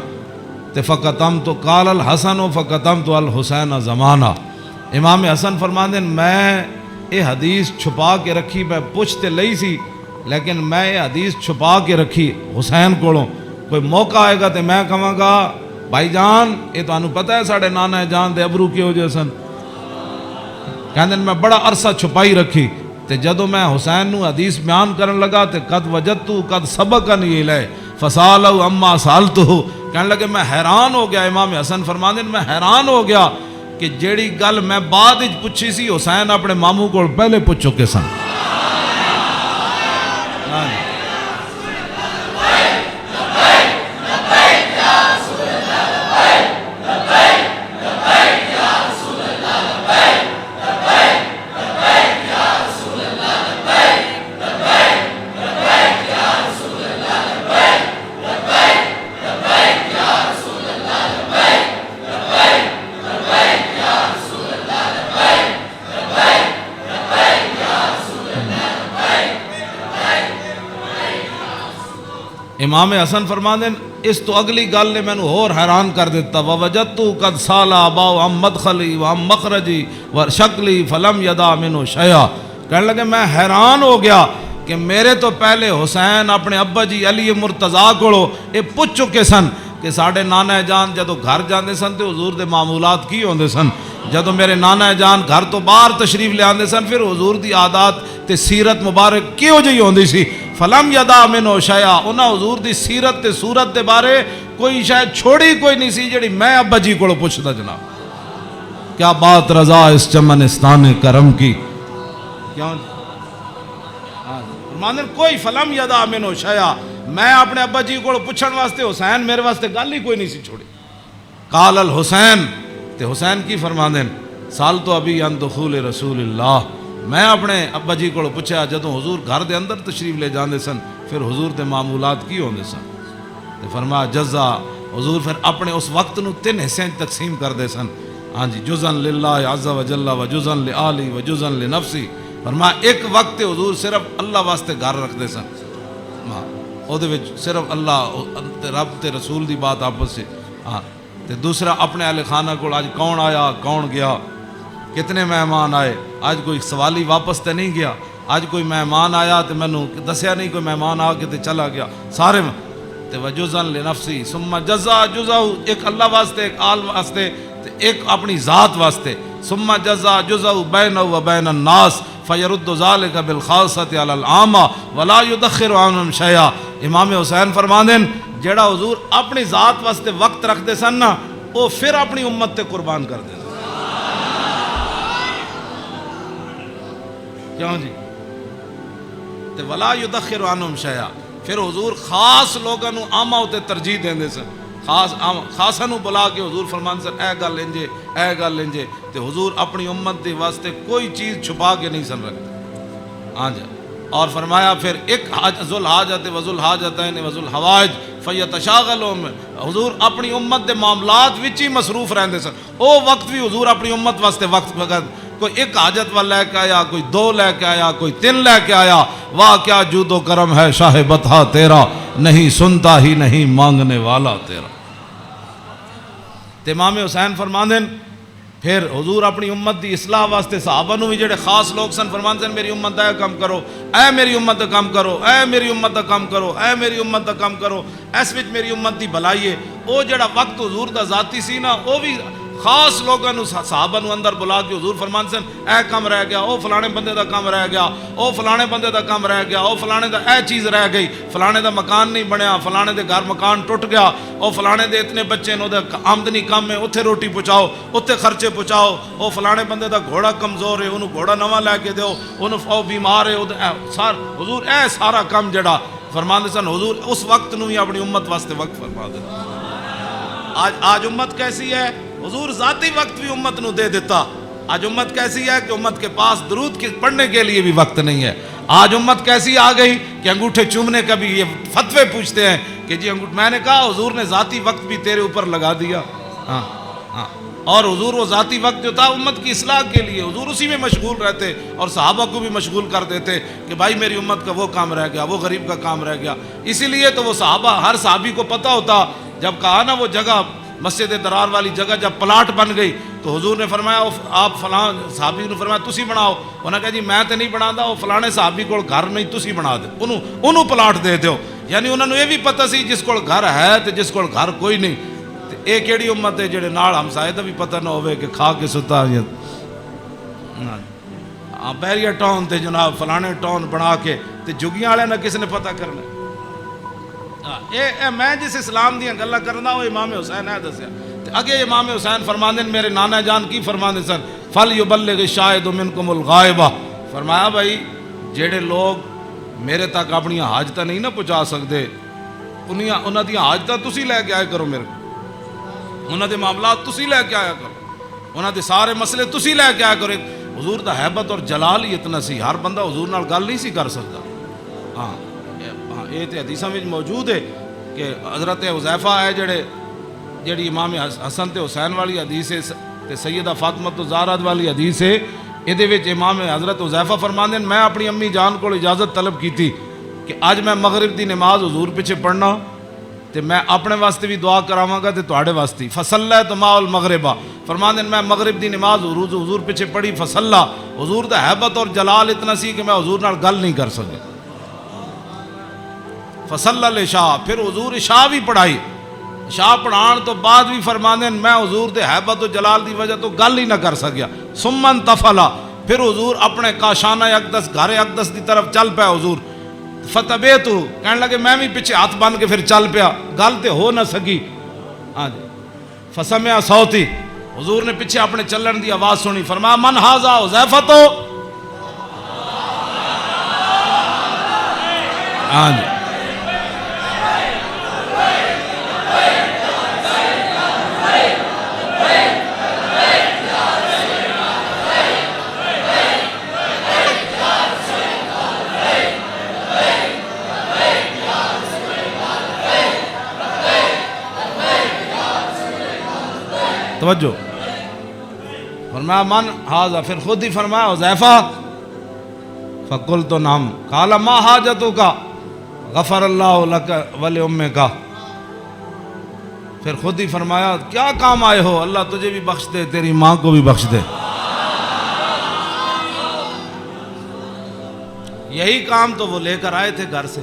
تے فقطمت قال الحسن فقطمت الحسین زمانہ۔ امام حسن فرماندے میں یہ حدیث چھپا کے رکھی، میں پوچھ تے لئی سی لیکن میں یہ حدیث چھپا کے رکھی حسین کولوں، کوئی موقع آئے گا تے میں کہاں گا بھائی جان یہ تو انہوں پتہ ہے ساڑھے نانا جان دے ابرو کیہو جہے سن، کہندے میں بڑا عرصہ چھپائی رکھی، تے جدو میں حسین نو حدیث بیان کرن لگا تے قد وجدتو قد سبقنی الیہ فسالو اما سالتو، کہنے لگے میں حیران ہو گیا۔ امام حسن فرماندے میں حیران ہو گیا کہ جیڑی گل میں بعد وچ پوچھی سی حسین اپنے ماموں کو پہلے پوچھ چکے سن۔ امام حسن فرماندے اس تو اگلی گل نے مینوں اور حیران کر دیتا، ووجدتو قد سال اباؤ عن مدخلی وعن مخرجی وشکلی فلم یدا منو شیئا، کہنے لگے میں حیران ہو گیا کہ میرے تو پہلے حسین اپنے ابا جی علی مرتضیٰ کو یہ پوچھ چکے سن کہ ساڑھے نانا جان جدو گھر جاندے سن تے حضور دے معمولات کی ہوندے سن، جدو میرے نانا جان گھر تو باہر تشریف لے آندے سن پھر حضور دی عادات تے سیرت مبارک کیوں جی ہوندی سی، فلم یدا منو شیئا، انہاں حضور دی سیرت تے صورت دے بارے کوئی شاید چھوڑی کوئی نہیں سی جڑی میں ابا جی کو پوچھدا جناب۔ کیا بات رضا اس چمنستان کرم کی، کیوں فرماندے کوئی فلم یدا منو شیئا، میں اپنے ابا جی کو پوچھن واسطے حسین میرے واسطے گل ہی کوئی نہیں سی چھوڑی۔ قال الحسین، تے حسین کی فرماندے سال تو ابھی عن دخول رسول اللہ، میں اپنے ابا جی کو پوچھا جدوں حضور گھر دے اندر تشریف لے جاندے سن پھر حضور دے معمولات کی ہوندے سن، تے فرمایا جزا، حضور پھر اپنے اس وقت نو 3 حصے تقسیم کر دے سن، ہاں جی، جزن للہ عز و جل و جزن لآلی و جزن لنفسی، فرمایا ایک وقت حضور صرف اللہ واسطے گھر رکھ دے سن، او دے وچ صرف اللہ رب تے رسول دی بات آپس سے، ہاں تے دوسرا اپنے اہل خانہ کو آج کون آیا کون گیا، کتنے مہمان آئے، آج کوئی سوالی واپس تے نہیں گیا، آج کوئی مہمان آیا تے میں نے دسیا نہیں کوئی مہمان آ کے تے چلا گیا، سارے تے وجزن لنفسی ثم جزا جزاؤ، ایک اللہ واسطے ایک آل واسطے تے ایک اپنی ذات واسطے، ثم جزا جزاؤ بینہ و بین الناس فیرد ذالک بالخاصۃ علی العامہ ولا یدخر عنہم شیئا۔ امام حسین فرماندے جیڑا حضور اپنی ذات واسطے وقت رکھ دے سن نا وہ پھر اپنی امت تے قربان کر دے، کیوں جی، تے ولا یدخر عنہم شیئا، پھر حضور خاص لوگاں نو عامہ ہوتے ترجیح دیندے سن، خاصاں نو بلا کے حضور فرماندے سن اے گل انجے اے گل انجے، تے حضور اپنی امت دے واسطے کوئی چیز چھپا کے نہیں سن رکھتے، ہاں جی، اور فرمایا پھر ایک ذو الحاجت و ذو الحاجتین و ذو الحوائج فیتشاغلون، حضور اپنی امت دے معاملات وچ ہی مصروف رہندے سن، او وقت بھی حضور اپنی امت واسطے وقت کوئی ایک حاجت والا لے کے آیا، کوئی دو لے کے آیا، کوئی تین لے کے آیا، واہ کیا جود و کرم ہے شاہ بطحا تیرا، نہیں سنتا ہی نہیں مانگنے والا تیرا۔ تے امام حسین فرماندے پھر حضور اپنی امت دی اصلاح واسطے صحابہ نو بھی جڑے خاص لوگ سن فرماندے میری امت دا کام کرو، اے میری امت دا کام کرو، اے میری امت دا کام کرو، اے میری امت دا کام کرو، اس وچ میری امت دی بھلائی ہے۔ او جڑا وقت حضور دا ذاتی سی نا، او بھی خاص لوگوں نو صحابہ نو اندر بلا کے حضور فرمان سن اے کام رہ گیا، او فلانے بندے دا کام رہ گیا، او فلانے بندے دا کام رہ گیا، او فلانے دا اے چیز رہ گئی، فلانے دا مکان نہیں بنیا، فلانے دے گھر مکان ٹوٹ گیا، او فلانے دے اتنے بچے نو دے آمدنی کم ہے، اتھے روٹی پہنچاؤ، اتھے خرچے پہنچاؤ، او فلانے بندے دا گھوڑا کمزور ہے، انہوں گھوڑا نواں لے کے دیو، انہوں بیمار ہے، حضور اے سارا کام جڑا فرمان سن حضور اس وقت نو ہی اپنی امت واسطے وقت فرما دے۔ آج امت کیسی ہے؟ حضور ذاتی وقت بھی امت نو دے دیتا۔ آج امت کیسی ہے کہ امت کے پاس درود پڑھنے کے لیے بھی وقت نہیں ہے۔ آج امت کیسی آ گئی کہ انگوٹھے چومنے کا بھی یہ فتوے پوچھتے ہیں کہ جی میں نے کہا حضور نے ذاتی وقت بھی تیرے اوپر لگا دیا۔ اور حضور وہ ذاتی وقت جو تھا امت کی اصلاح کے لیے، حضور اسی میں مشغول رہتے اور صحابہ کو بھی مشغول کر دیتے کہ بھائی میری امت کا وہ کام رہ گیا، وہ غریب کا کام رہ گیا۔ اسی لیے تو وہ صحابہ ہر صحابی کو پتہ ہوتا، جب کہا نا وہ جگہ مسجد درار والی جگہ جب پلاٹ بن گئی تو حضور نے فرمایا آپ فلاں صحابی نے فرمایا تسی بناؤ، انہوں نے کہا جی میں تے نہیں بنا دا، وہ فلانے صحابی کو گھر نہیں تسی بنا دے، انہوں پلاٹ دے دیو۔ یعنی انہوں نے یہ بھی پتہ سی جس کو گھر ہے تو جس کو گھر کوئی نہیں۔ ایک ایڑی امت ہے جڑے نال ہمسائے دا بھی پتہ نہ ہوئے کہ کھا کے ستا بحریہ ٹاؤن تے جناب فلانے ٹاؤن بنا کے تے جگیاں والے نہ کس نے پتہ کرنا۔ میں جس اسلام دیاں گلاں کرنا وہ امام حسین ہے دسیا۔ اگے امام حسین فرماندے میرے نانا جان کی فرماندے سن فَلْيُبَلِّغِ الشَّاهِدُ مِنْكُمُ الْغَائِبَ، فرمایا بھائی جڑے لوگ میرے تک اپنی حاجتاں نہیں نہ پہنچا سکتے انہاں دی حاجتاں تسی لے کے آئے کرو، میرے انہاں دے معاملات تسی لے کے آیا کرو، انہاں دے سارے مسئلے تسی لے کے آیا کرو۔ حضور دا حیبت اور جلال ہی اتنا سی، ہر بندہ حضور نال گل نہیں سی کر سکتا۔ ہاں یہ تو حدیثاں میں موجود ہے کہ حضرت حذیفہ ہے جڑی امام حسن تے حسین والی حدیث ہے تے سیدہ فاطمہ الزہرا والی حدیث ہے، یہ وچ امام حضرت حذیفہ فرماندے میں اپنی امی جان کو اجازت طلب کی تھی کہ اج میں مغرب دی نماز حضور پیچھے پڑھنا تے میں اپنے واسطے بھی دعا کراواں گا تے تواڈے واسطے فصلیت مع المغرب، فرماندے میں مغرب دی نماز حضور پیچھے پڑھی فصلا، حضور دا حیبت اور جلال اتنا سی کہ میں حضور نال گل نہیں کر سکا۔ فصلی العشاء، پھر حضور عشاء بھی پڑھائی، عشاء پڑھان تو بعد بھی فرماندے میں حضور دے حیبت و جلال دی وجہ تو گل ہی نہ کر سکیا۔ ثم انتفلا، پھر حضور اپنے کاشانہ اقدس گھر اقدس دی طرف چل پیا حضور۔ فتبیتو، کہنے لگے میں بھی پیچھے ہاتھ بن کے پھر چل پیا، گل تے ہو نہ سکی۔ ہاں جی، فسمع صوتی، حضور نے پیچھے اپنے چلن دی آواز سنی، فرمایا من ھذا حذیفہ تو، ہاں جی توجہ، فرمایا من ھذا، پھر خود ہی فرمایا حذیفہ، فقلت نعم، قال ما حاجتک، غفر اللہ لک ولأمک، پھر خود ہی فرمایا کیا کام آئے ہو، اللہ تجھے بھی بخش دے تیری ماں کو بھی بخش دے۔ یہی کام تو وہ لے کر آئے تھے گھر سے۔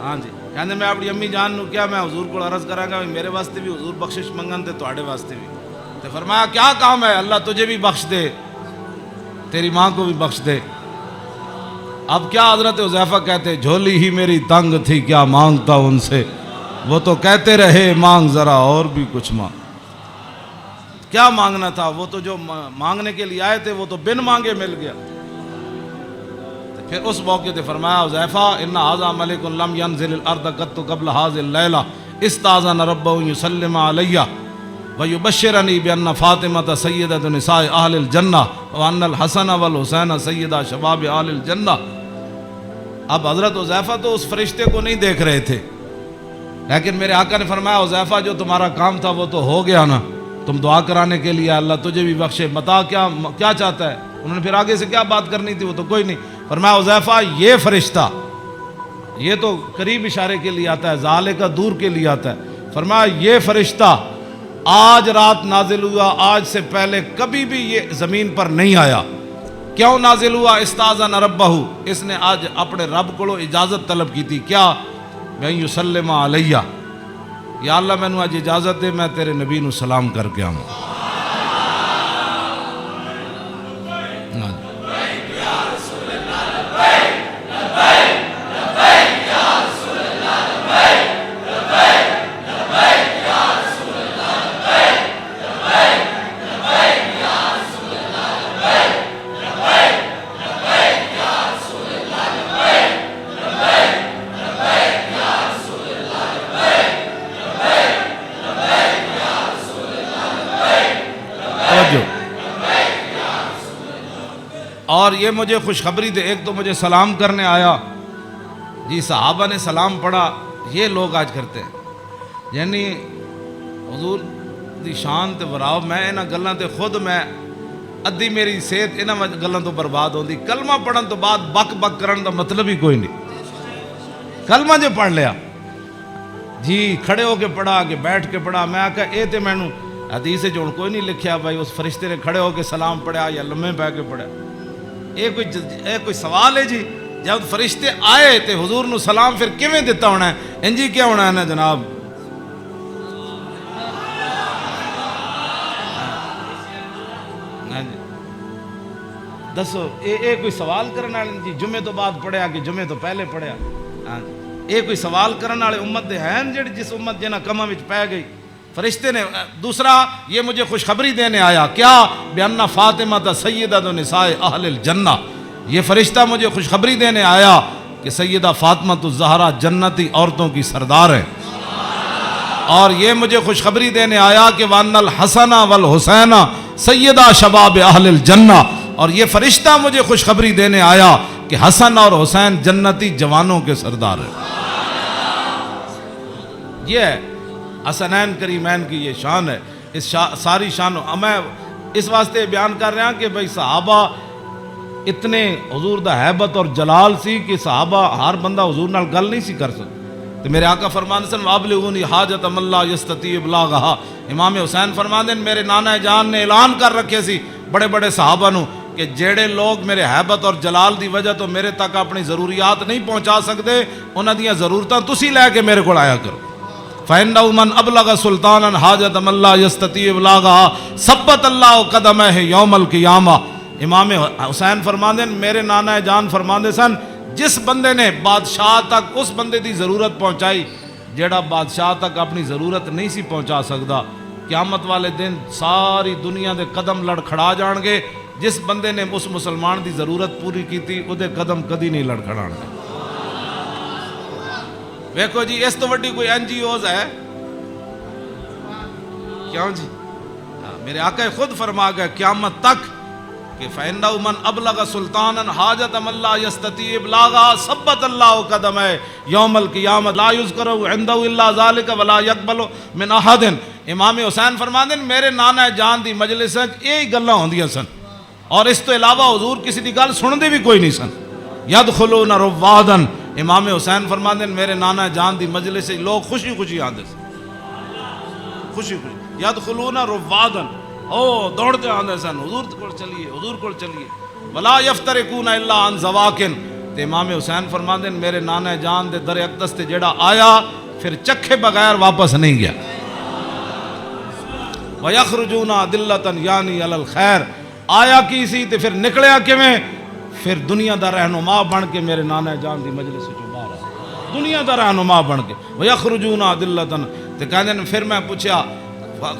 ہاں جی، کہنے میں اپنی امی جان نو کیا میں حضور کو عرض کرا گا میرے واسطے بھی حضور بخشش منگن تے تواڈے واسطے بھی، تو فرمایا کیا کام ہے، اللہ تجھے بھی بخش دے تیری ماں کو بھی بخش دے۔ اب کیا حضرت حذیفہ کہتے جھولی ہی میری تنگ تھی کیا مانگتا ان سے، وہ تو کہتے رہے مانگ ذرا اور بھی کچھ مانگ۔ کیا مانگنا تھا، وہ تو جو مانگنے کے لیے آئے تھے وہ تو بن مانگے مل گیا۔ پھر اس موقع تے فرمایا حذیفہ ان ھذا ملک لم ينزل الارض قط قبل هذه الليله استاذن ربه يسلم علي ويبشرني بان فاطمه سيده نساء اهل الجنه وان الحسن والحسين سيدا شباب اهل الجنه۔ اب حضرت حذیفہ تو اس فرشتے کو نہیں دیکھ رہے تھے، لیکن میرے آقا نے فرمایا حذیفہ جو تمہارا کام تھا وہ تو ہو گیا نا، تم دعا کرانے کے لیے اللہ تجھے بھی بخشے۔ بتا کیا چاہتا ہے، انہوں نے پھر آگے سے کیا بات کرنی تھی، وہ تو کوئی نہیں. فرمایا حذیفہ یہ فرشتہ، یہ تو قریب اشارے کے لیے آتا ہے، ذالک دور کے لیے آتا ہے. فرمایا یہ فرشتہ آج رات نازل ہوا، آج سے پہلے کبھی بھی یہ زمین پر نہیں آیا. کیوں نازل ہوا؟ استاذن ربہ، اس نے آج اپنے رب کو اجازت طلب کی تھی. کیا؟ میں یسلم علیہ، یا اللہ میں نے آج اجازت دے میں تیرے نبی نو سلام کر کے آؤں. اور یہ مجھے خوشخبری دے، ایک تو مجھے سلام کرنے آیا جی، صحابہ نے سلام پڑھا. یہ لوگ آج کرتے ہیں، یعنی حضور دی شان تے براو، میں انہاں گلاں تے خود میں ادھی میری صحت انہاں گلاں تو برباد ہوندی. کلمہ پڑھن تو بعد بک بک کرن دا مطلب ہی کوئی نہیں. کلمہ جو پڑھ لیا جی، کھڑے ہو کے پڑھا کہ بیٹھ کے پڑھا، میں آکھا اے تے مینوں حدیث وچ ہن کوئی نہیں لکھیا بھائی اس فرشتے نے کھڑے ہو کے سلام پڑھا یا لمے پہ کے پڑھا. کوئی سوال ہے جی؟ جب فرشتے آئے تے حضور نو سلام پھر کیویں دیتا ہونا ہے؟ انجی کیا ہونا ہے نا جناب؟ دسو اے کوئی سوال کرنے والے جی جمعے تو بعد پڑھیا کہ جمعے تو پہلے پڑھیا؟ اے کوئی سوال کرنے والے امت دے ہیں جڑی جس امت جنہاں کماں وچ پے گئی؟ فرشتے نے دوسرا یہ مجھے خوشخبری دینے آیا. کیا؟ بِأَنَّ فاطمہ سیدۃ نساء اہل الجنہ. یہ فرشتہ مجھے خوشخبری دینے آیا کہ سیدہ فاطمہ الزہرا جنتی عورتوں کی سردار ہے. اور یہ مجھے خوشخبری دینے آیا کہ وَأَنَّ الْحَسَنَ وَالْحُسَيْنَ سیدہ شباب اہل الجنہ. اور یہ فرشتہ مجھے خوشخبری دینے آیا کہ حسن اور حسین جنتی جوانوں کے سردار ہیں. یہ ہے حسنین کریمین کی یہ شان ہے. اس ساری شان میں اس واسطے بیان کر رہا کہ بھئی صحابہ اتنے حضور دا حیبت اور جلال سی کہ صحابہ ہر بندہ حضور نال گل نہیں سی کر سکتا. تو میرے آقا فرماندے سن وابلغونی حاجت من لا یستطیع ابلاغھا. امام حسین فرماندے میرے نانا جان نے اعلان کر رکھے سی بڑے بڑے صحابہ نو کہ جیڑے لوگ میرے حیبت اور جلال دی وجہ تو میرے تک اپنی ضروریات نہیں پہنچا سکتے، انہاں دیاں ضرورتاں تسی لے کے میرے کو آیا کرو. فَإِنَّهُ مَنْ أَبْلَغَ سُلْطَانًا حَاجَةً مَنْ لَا يَسْتَطِيعُ إِبْلَاغَهَا ثَبَّتَ اللَّهُ قَدَمَيْهِ يَوْمَ الْقِيَامَةِ. امام حسین فرماندے میرے نانا جان فرماندے سن جس بندے نے بادشاہ تک اس بندے دی ضرورت پہنچائی جیڑا بادشاہ تک اپنی ضرورت نہیں سی پہنچا سکتا، قیامت والے دن ساری دنیا دے قدم لڑکھڑا جان گے. جس بندے نے اس مسلمان دی ضرورت پوری کی تھی وہ دے قدم کدی نہیں لڑکھڑان گے. ویکھو جی اس تو وڈی کوئی این جی اوز ہے کیوں جی؟ میرے آقا خود فرما گئے قیامت تک کہ فَإِنَّهُ مَنْ أَبْلَغَ سُلْطَانًا حَاجَةً مَنْ لَا يَسْتَطِيعُ إِبْلَاغَهَا ثَبَّتَ اللَّهُ قَدَمَيْهِ يَوْمَ الْقِيَامَةِ لَا يُذْكَرُ عِنْدَهُ إِلَّا ذَلِكَ وَلَا يَقْبَلُ مِنْ أَحَدٍ. امام حسین فرماندے میرے نانا جان دی مجلس وچ یہی گلاں ہوندیاں سن اور اس تو علاوہ حضور کسی دی گل سنتے بھی کوئی نہیں سن. يَدْخُلُونَ رُوَّادًا. امام حسین فرماندے میرے نانا جان دی مجلس سے لوگ خوشی خوشی آندے سن، خوشی خوشی. يَدْخُلُونَ رُوَّادًا، او دوڑتے آندے سن حضور کو چلیے حضور کو چلیے. وَلَا يَفْتَرِقُونَ إِلَّا عَنْ زَوَاكٍ. تے امام حسین فرماندے میرے نانا جان دے در اقدس تے جڑا آیا پھر چکھے بغیر واپس نہیں گیا. وَيَخْرُجُونَ أَدِلَّةً یعنی علی الخیر. آیا کی سی تے پھر نکلیا کیویں؟ پھر دنیا دا رہنما بن کے میرے نانا جان دی مجلس سے باہر آیا، دنیا دا رہنما بن کے. وَيَخْرُجُونَ أَدِلَّةً. تے کہندے نے پھر میں پوچھا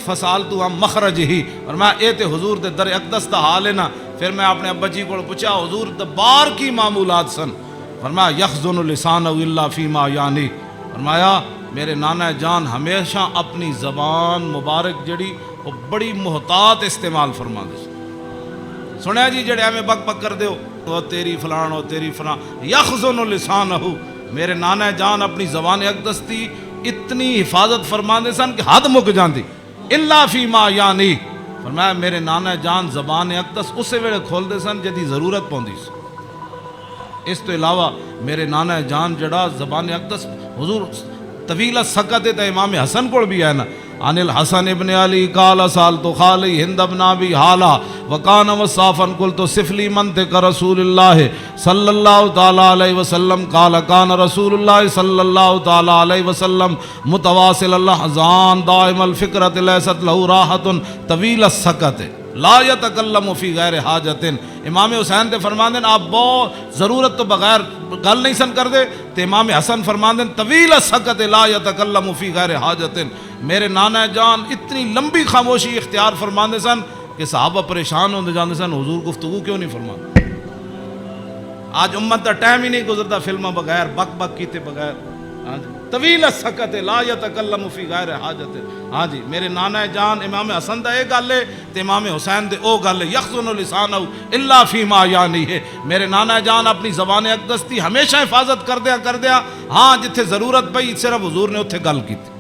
فسالتو ہم مخرج ہی، اور میں اے تے حضور دے در اقدس دا حال ہے نا. پھر میں اپنے ابا جی کو پوچھا حضور دبار کی معمولات سن. فرمایا یخزن لسانہ الا فیما یعنی. فرمایا میرے نانا جان ہمیشہ اپنی زبان مبارک جڑی وہ بڑی محتاط استعمال فرما دے. سنیا جی جڑے ہمیں بک بک کر دیو وہ تیری فلان وہ تیری فلان. یخزن لسانہ، میرے نانا جان اپنی زبان اقدس دی اتنی حفاظت فرما دے سن کہ حد مک جاندی. الا فیما یعنی، فرمایا میرے نانا جان زبان اقدس اسے ویلے کھول دے سن جدی ضرورت پوندی سی. اس تو علاوہ میرے نانا جان جڑا زبان اقدس حضور طویل سکت تے امام حسن کو بھی ہے نا. عن الحسن ابن علی قال سالت خالی ہند ابن ابی حالا وکان وصافا قلت صف لی منطق رسول اللہ صلی اللہ تعالی علیہ وسلم قال کان رسول اللہ صلی اللہ تعالی علیہ وسلم متواصل الاحزان دائم الفکرۃ لیست له راحۃ طویل السکت لا یتکلم فی غیر حاجت. امام حسین تے فرماندے آپ بہت ضرورت تو بغیر گل نہیں سن کر دے. تے امام حسن فرماندے طویل السکت لا یتکلم فی غیر حاجت. میرے نانا جان اتنی لمبی خاموشی اختیار فرماندے سن کہ صحابہ پریشان ہوندے جاندے سن حضور گفتگو کیوں نہیں فرماندے. آج امت دا ٹائم ہی نہیں گزرتا فلموں بغیر بک بک کیتے بغیر. ہاں جی طویل السکت لا یتکلم فی غیر حاجت. ہاں جی میرے نانا جان امام حسن دا اے گل ہے تے امام حسین دے او گل ہے یخزن لسانہ الا فیما یعنی ہے. میرے نانا جان اپنی زبان اقدس دی ہمیشہ حفاظت کر دیا ہاں جتھے ضرورت پئی صرف حضور نے اتھے گل کیتی.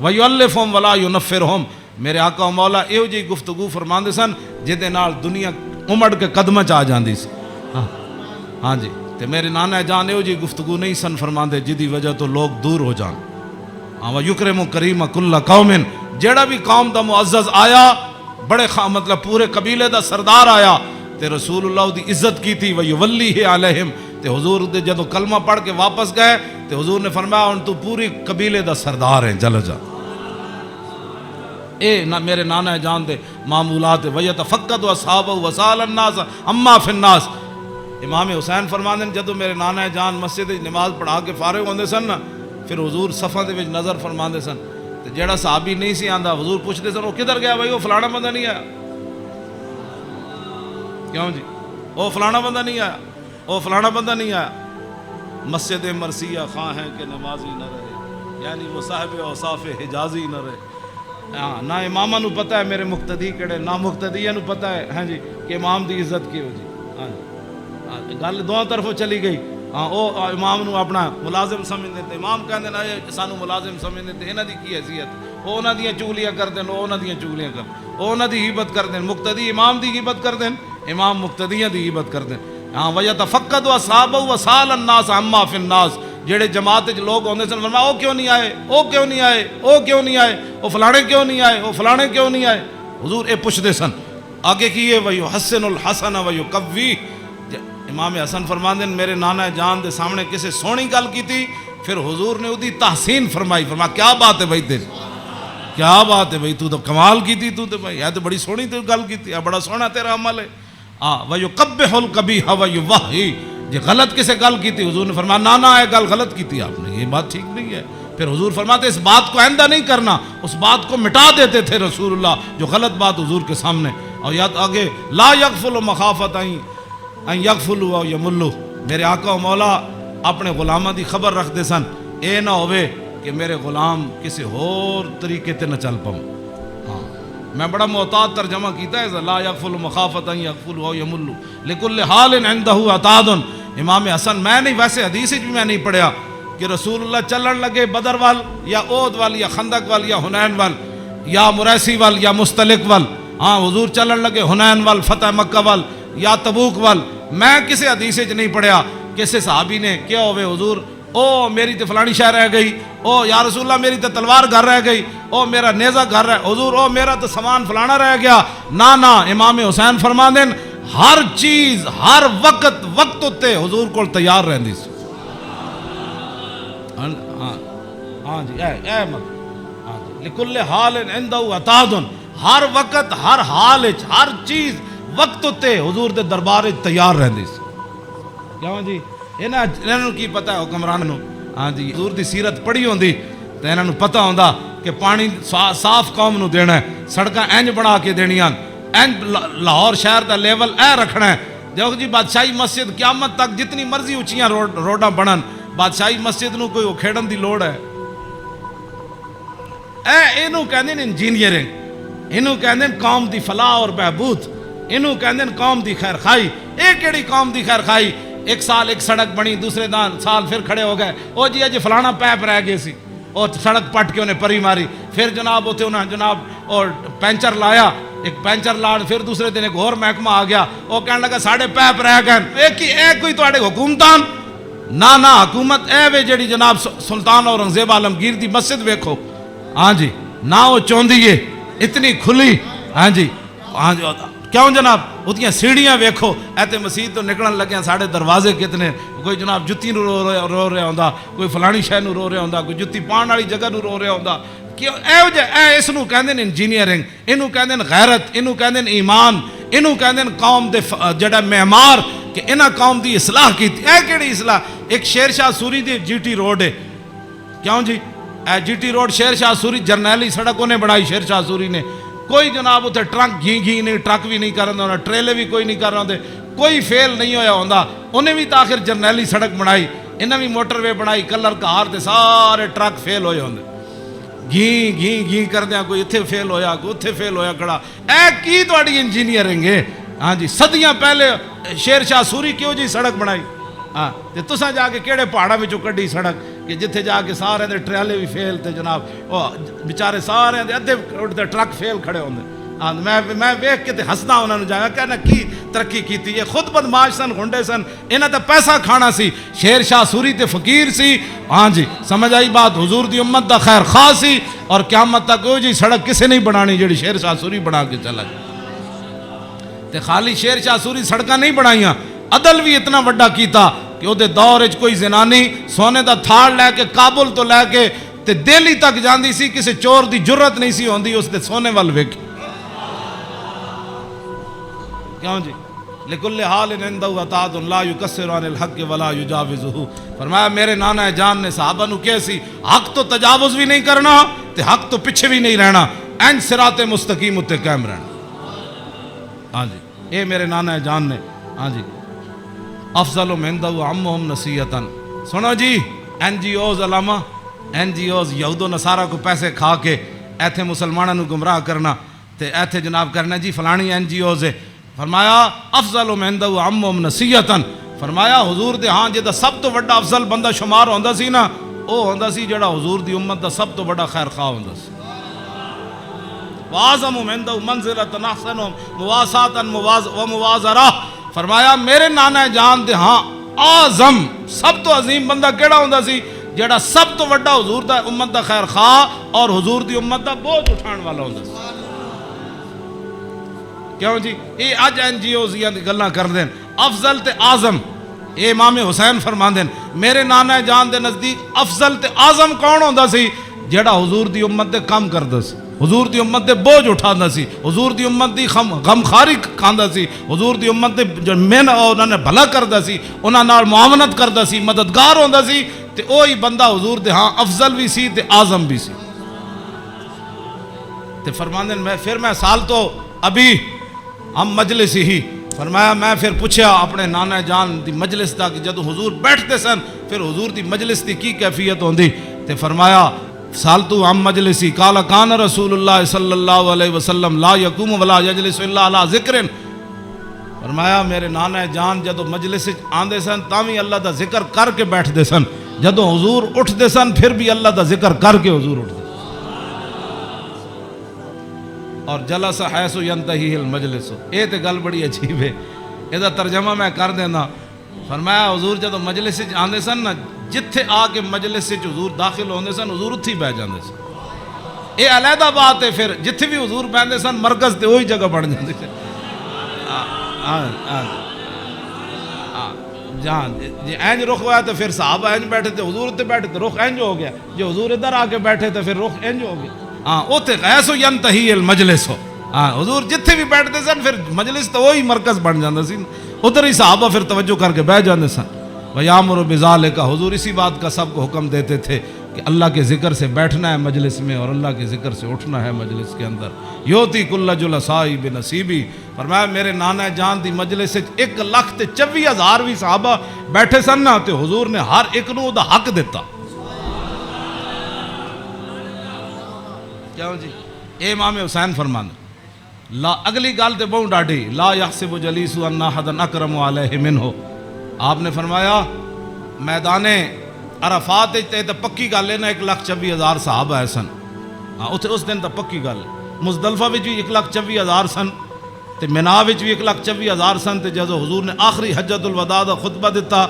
وَيُؤَلِّفُهُمْ وَلَا يُنَفِّرُهُمْ. میرے آقا و مولا ایو جی گفتگو فرماندے سن جدے نال دنیا امڑ کے قدمہ چ آ جاندی سی. ہاں جی تے میرے نانا جان ایو جی گفتگو نہیں سن فرماندے جدی وجہ تو لوگ دور ہو جان. وَيُكْرِمُ كَرِيمَ كُلَّ قَوْمٍ. جیڑا بھی قوم دا معزز آیا بڑے مطلب پورے قبیلے دا سردار آیا تے رسول اللہ دی عزت کی تھی. وَيُوَلِّهِ عَلَيْهِمْ. تے حضور دے جدو کلمہ پڑھ کے واپس گئے تے حضور نے فرمایا ان تو پوری قبیلے دا سردار ہیں جل جا. اے میرے نانا جان دے معمولات. وَيَتَفَقَّدُ أَصْحَابَهُ وَسَأَلَ النَّاسَ عَمَّا فِي النَّاسِ. امام حسین فرماندے جدو میرے نانا جان مسجد نماز پڑھا کے فارغ ہوندے سن نا پھر حضور صفاں دے وچ نظر فرماندے سن تے جیڑا صحابی نہیں سی آندا حضور پوچھدے سن وہ کدھر گیا بھائی وہ فلانا بندہ نہیں آیا. کیوں جی وہ فلانا بندہ نہیں آیا وہ فلانا بندہ نہیں آیا. مسجد مرثیہ خواہ ہیں کہ نمازی نہ رہے یعنی وہ صاحب اوصاف حجازی نہ رہے. ہاں نہ امامہ نو پتہ ہے میرے مقتدی کیڑے نہ مقتدیہ نو پتہ ہے ہاں جی کہ امام دی عزت کی ہو جی. ہاں گل دونوں طرفوں چلی گئی. ہاں وہ امام نو اپنا ملازم سمجھتے تھے. امام کہندے نا سانو ملازم سمجھتے تھے انہاں دی کی حیثیت وہ انہاں دیاں چگلیاں کردے وہ انہاں دیاں چگلیاں کر وہ انہاں دی غیبت کردے. مقتدی امام دی غیبت کردے امام مقتدیاں دی غیبت کردے. ہاں وَيَتَفَقَّدُ أَصْحَابَهُ وَسَأَلَ النَّاسَ عَمَّا فِي النَّاسِ. جڑے جماعت وچ لوگ ہوندے سن فرمایا او کیوں نہیں آئے او کیوں نہیں آئے او کیوں نہیں آئے او فلانے کیوں نہیں آئے او فلانے کیوں نہیں آئے. حضور اے پوچھدے سن آگے کیے وَيُحَسِّنُ الْحَسَنَ وَيُقَوِّي. امام حسن فرماندے میرے نانا جان دے سامنے کسے سونی گل کی تھی پھر حضور نے اودی تحسین فرمائی. فرمایا کیا بات ہے بھائی تیری کیا بات ہے بھائی تو کمال کی تھی تو بھائی یہ تو بڑی سونی تو گل کی تھی بڑا سونا تیرا عمل ہے. وَيُقَبِّحُ الْقَبِيحَ وَيُوَحِّي. جی غلط کسے گل کی تھی حضور نے فرمایا نانا ہے گل غلط کی تھی آپ نے یہ بات ٹھیک نہیں ہے. پھر حضور فرماتے اس بات کو آئندہ نہیں کرنا اس بات کو مٹا دیتے تھے رسول اللہ جو غلط بات حضور کے سامنے. اور یاد آگے لا یغفل مخافت ان یغفلوا او یملوا. میرے آقا و مولا اپنے غلامہ دی خبر رکھ دے سن اے نہ ہوئے کہ میرے غلام کسی اور طریقے تے نہ چل پاؤں. ہاں میں بڑا محتاط ترجمہ کیتا ہے لا یغفل مخافت ان یغفلوا او یملوا لکل حال عنده عتاد. امام حسن میں نہیں ویسے حدیث بھی میں نہیں پڑھیا کہ رسول اللہ چلن لگے بدر وال یا احد وال یا خندق وال یا حنین وال یا مریسی وال یا مستلق وال. ہاں حضور چلن لگے حنین وال فتح مکہ وال یا تبوک وال. میں کسی حدیث نہیں پڑھیا کسی صحابی نے کیا ہوئے حضور او میری تے فلانی شہر رہ گئی او یا رسول اللہ میری تے تلوار گھر رہ گئی او میرا نیزہ گھر رہ حضور او میرا تو سامان فلانا رہ گیا. نا امام حسین فرماندے ہر چیز ہر وقت تے حضور کو تیار رہندی سی. ہاں جی اے مت ہاں جی لکل حال عنده عتاد. ہر وقت ہر حال ہر چیز وقت تے حضور دے دربار تیار رہندی سی. کیوں جی انہاں نوں کی پتہ ہے حکمران نوں. ہاں جی حضور دی سیرت پڑھی ہوندی تے انہاں نوں پتہ ہوندا کہ پانی صاف قوم نوں دینا ہے سڑکاں انج بنا کے دینیاں انج لاہور شہر دا لیول اے رکھنا ہے. دیکھو جی بادشاہی مسجد قیامت تک جتنی مرضی اونچیاں روڈاں بنن بادشاہی مسجد نوں کوئی کھیڑن دی لوڑ ہے اینوں کہندے انجینئرنگ اینوں کہندے قوم دی فلاح اور بہبود اینوں کہندے قوم دی خیر خائی. اے کیڑی قوم دی خیر خائی ایک سال ایک سڑک بنی دوسرے سال پھر کھڑے ہو گئے او جی اج فلانا پیپ رہ گئے سی اور سڑک پٹ کے انہیں پری ماری پھر جناب اتنے انہیں جناب اور پینچر لایا ایک پینچر لاڑ، پھر دوسرے دن ایک اور محکمہ آ گیا، وہ کہنے لگا ساڑھے پیپ رہ گئے، ایک کوئی تواڈے حکومتان نہ حکومت اے وے جڑی جناب سلطان اورنگزیب عالمگیر دی مسجد ویکھو، ہاں جی نہ وہ چوندی ہے اتنی کھلی، ہاں جی کیوں جناب اتنی سیڑھیاں ویکھو، ایتے مسجد تو نکلن لگے ساڑھے دروازے کتنے، کوئی جناب جتی نو رو رہا ہوندا، کوئی فلانی شے نو رو رہا ہوندا، کوئی جتی پان والی جگہ نو رو رہا ہوندا، کہ اس نو کہندے انجینئرنگ، اینو کہندے غیرت، اینو کہندے ایمان، اینو کہندے قوم دے جڑا معمار کہ انہاں قوم دی اصلاح کیتی۔ اے کیڑی اصلاح؟ ایک شیر شاہ سوری دی جی ٹی روڈ ہے، کیوں جی اے جی ٹی روڈ شیر شاہ سوری جرنیلی سڑک انہیں بڑھائی شیر شاہ سوری نے، کوئی جناب اتنے ٹرک گھی نہیں، ٹرک بھی نہیں کر رہا ہوں، ٹریلے بھی کوئی نہیں کر رہا ہوں، کوئی فیل نہیں ہویا ہوندا، انہیں بھی تاخر جرنیلی سڑک بنائی، انہیں بھی موٹر وے بنائی، کلر کار تے سارے ٹرک فیل ہوئے ہوندے، گھی کر دیا، کوئی اتھے فیل ہویا، کوئی اتھے فیل ہویا کڑا، اے کی تواڈی انجینئرنگ ہے؟ ہاں جی صدیاں پہلے شیر شاہ سوری کیوں جی سڑک بنائی؟ ہاں تے تساں جا کے کیڑے پہاڑاں وچوں کڈی سڑک کہ جتھے جا کے سارے دے ٹریلے بھی فیل تے جناب او بیچارے سارے دے ادھے ٹرک فیل کھڑے ہوندے۔ ہاں میں ویکھ کے تے ہسدا انہاں نوں جایا کہنا کی ترقی کیتی، یہ خود بدماش سن، گھنڈے سن، انہاں تے پیسہ کھانا سی، شیر شاہ سوری تے فقیر سی، ہاں جی سمجھ آئی بات، حضور دی امت دا خیر خواہ سی، اور قیامت تک او جی سڑک کسے نہیں بنانی جڑی شیر شاہ سوری بنا کے چلا گیا۔ تے خالی شیر شاہ سوری سڑکاں نہیں بنائیاں، عدل بھی اتنا وڈا کیتا کہ وہ دور وچ کوئی زنانی سونے دا تھاڑ لے کے کابل تو لے کے تے دہلی تک جاندی سی، کسی چور دی جرت نہیں سی ہوندی اس دے سونے وال ویکھ، کیوں جی لکل حال عندہ عطاء لا یکسر عن الحق ولا یجاوزہ، فرمایا میرے نانا جان نے صحابہ نو کہے سی حق تو تجاوز بھی نہیں کرنا تے حق تو پیچھے بھی نہیں رہنا، این صراط مستقیم اتے قائم رہنا۔ ہاں جی اے میرے نانا جان نے، ہاں جی افضل عندہ عمہم نصیحتاً، سنو جی این جی اوز علامہ، این جی اوز یہود و نصارہ کو پیسے کھا کے ایتھے مسلمانوں کو گمراہ کرنا تے ایتھے جناب کرنا جی فلانی این جی اوز ہے، فرمایا افضل عندہ عمہم نصیحتاً، فرمایا حضور دے ہاں جدا سب تو بڑا افضل بندہ شمار ہوندا سی نا، او ہوندا سی جڑا حضور دی امت دا سب تو بڑا خیر خواہ ہوندا سی، وَعَظَمُ عِنْدَهُ مَنْزِلَةً أَحْسَنُهُمْ مُوَاسَاةً وَمُوَازَرَةً، فرمایا میرے نانا جان دے ہاں اعظم سب تو عظیم بندہ کیڑا ہوندا سی جڑا سب تو بڑا حضور دا امت دا خیر خواہ اور حضور دی امت دا بوجھ اٹھان والا ہوندا سی، کیوں جی یہ اج این جی اوز دی گلاں کر دین افضل تے اعظم، اے امام حسین فرماندے میرے نانا جان دے نزدیک افضل تے اعظم کون ہوندا سی جڑا حضور دی امت دے کام کردا سی، حضور دی امت دے بوجھ اٹھاندا سی، حضور دی امت دی غم خاری کھاندا سی، حضور دی امت دے جو من انہاں نے بھلا کردا سی، انہاں نال معاونت کردا سی، مددگار ہوندا سی، تے اوہی بندہ حضور دے ہاں افضل بھی سی تے اعظم بھی سی۔ تے فرماندے پھر میں سال تو ابھی ہم مجلس ہی، فرمایا میں پھر پوچھا اپنے نانا جان دی مجلس دا کہ جدو حضور بیٹھتے سن پھر حضور دی مجلس دی کی کیفیت ہوندی، تے فرمایا سالتو عن مجلسی قال کان رسول اللہ صلی اللہ علیہ وسلم لا یقوم ولا یجلس الا علی ذکر، فرمایا میرے نانا جان جدو مجلس آندے سن تاوی اللہ دا ذکر کر کے بیٹھتے سن، جدو حضور اٹھتے سن پھر بھی اللہ دا ذکر کر کے حضور اٹھتے، اور جلس حیث ینتہی المجلس، اے تے گل بڑی عجیب ہے، اے دا ترجمہ میں کر دینا، فرمایا حضور جدو مجلس آندے سن نا جتھے آ کے مجلس سے حضور داخل ہوندے سن حضور اتھی بہ جاندے سن، اے علیحدہ بات ہے، پھر جتھے بھی حضور بیندے سن مرکز تے وہی جگہ بن جاندے سن، جہاں جی اینج رخ ہوا تو پھر صحابہ اینج بیٹھے تھے، حضور تے بیٹھے تو رخ اینج ہو گیا، جو حضور ادھر آ کے بیٹھے تھے پھر رخ اینج ہو گیا، ہاں اوتے غیث ینتہی المجلس ہو، ہاں حضور جتھے بھی بیٹھتے سن پھر مجلس تو وہی مرکز بن جاندے سن، ادھر ہی صحابہ پھر توجہ کر کے بیٹھ جاندے سن، وَيَأْمُرُ بِذَلِكَ، حضور اسی بات کا سب کو حکم دیتے تھے کہ اللہ کے ذکر سے بیٹھنا ہے مجلس میں اور اللہ کے ذکر سے اٹھنا ہے مجلس کے اندر، یوتی کل جلسائی بنصیبی، فرمایا میرے نانا جان دی مجلس سے 1,24,000 بھی صحابہ بیٹھے سن نا تو حضور نے ہر ایک نو دا حق دیتا، کیوں جی اے امام حسین فرمانے لا اگلی گل تے بہت ڈاڈی لا یحسب جلیس ان احد اکرم علیہ منہ، آپ نے فرمایا میدان عرفات تے پکی گل ہے نا 1,24,000 صحابہ ہے سن، ہاں اس دن تو پکی گل ہے، مزدلفہ وچ بھی 1,24,000 سن تے مینا وچ بھی 1,24,000 سن تے جدوں حضور نے آخری حجۃ الوداع دا خطبہ دیتا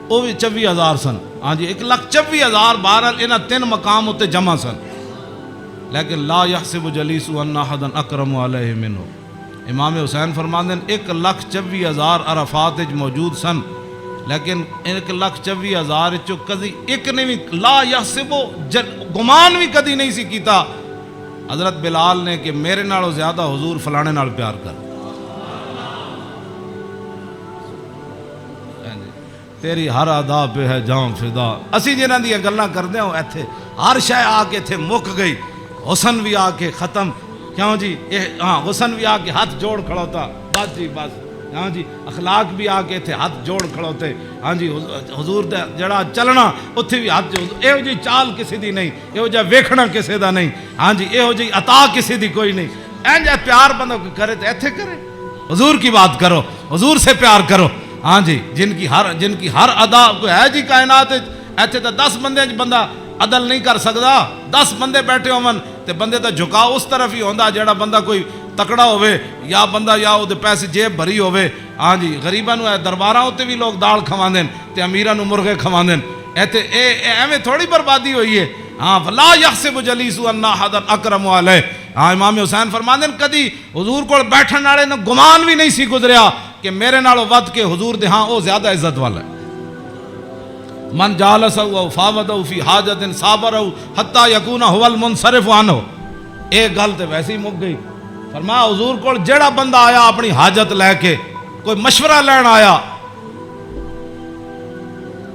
وہ بھی 24,000 سن. ہاں جی 1,24,000 بہرحال انہاں 3 مقام اتنے جمع سن. لیکن لا یحسب جلیس ان احد اکرم علیہ منہ. امام حسین فرماندے 1,24,000 عرفات وچ موجود سن لیکن 1,24,000 چوں کدی ایک نے بھی لا یحسب گمان بھی کدی نہیں سی کیتا حضرت بلال نے کہ میرے نالوں زیادہ حضور فلانے نال پیار کر. تیری ہر ادا پہ ہے جان فدا. اسی جنہاں دی گلاں کردے ہوں ایتھے ہر شے آ کے ایتھے مک گئی. حسن بھی آ کے ختم. کیوں جی ہاں حسن بھی آ کے ہاتھ جوڑ کھڑوتا بس جی بس. ہاں جی اخلاق بھی آ کے ایتھے ہاتھ جوڑ کھڑوتے. ہاں جی حضور دا جڑا چلنا اتھے بھی ہاتھ جوڑ. یہو جی چال کسی دی نہیں, یہو جا ویکھنا کسی دا نہیں. ہاں جی یہو جی عطا کسی دی کوئی نہیں. این جا پیار بندہ کرے تو ایتھے کرے. حضور کی بات کرو, حضور سے پیار کرو. ہاں جی جن کی ہر ادا کوئی ہے جی کائنات ایتھے تو 10 بندے بندہ عدل نہیں کر سکتا. 10 بندے بیٹھے ہون تے بندے دا جھکاؤ اس طرف ہی ہوندا جڑا بندہ کوئی تکڑا ہوئے یا بندہ یا وہ پیسے جیب بھری ہوئے. ہاں جی غریباں نو درباراں تے بھی لوگ دال کھواندے تے امیراں نو مرغے کھواندے. ایتھے ایویں تھوڑی بربادی ہوئی ہے. ہاں لا یحسب جلیس ان احد اکرم علیہ. ہاں امام حسین فرماندے کدی حضور کول بیٹھن والے نو گمان بھی نہیں سی گزریا کہ میرے نالوں ود کے حضور دے ہاں او زیادہ عزت والا ہے. من جالسہ او فاوضہ فی حاجت صابرہ حتی یکون هو المنصرف عنہ. ایک گل تے ویسے ہی مک گئی. فرمایا حضور کول جیڑا بندہ آیا اپنی حاجت لے کے کوئی مشورہ لین آیا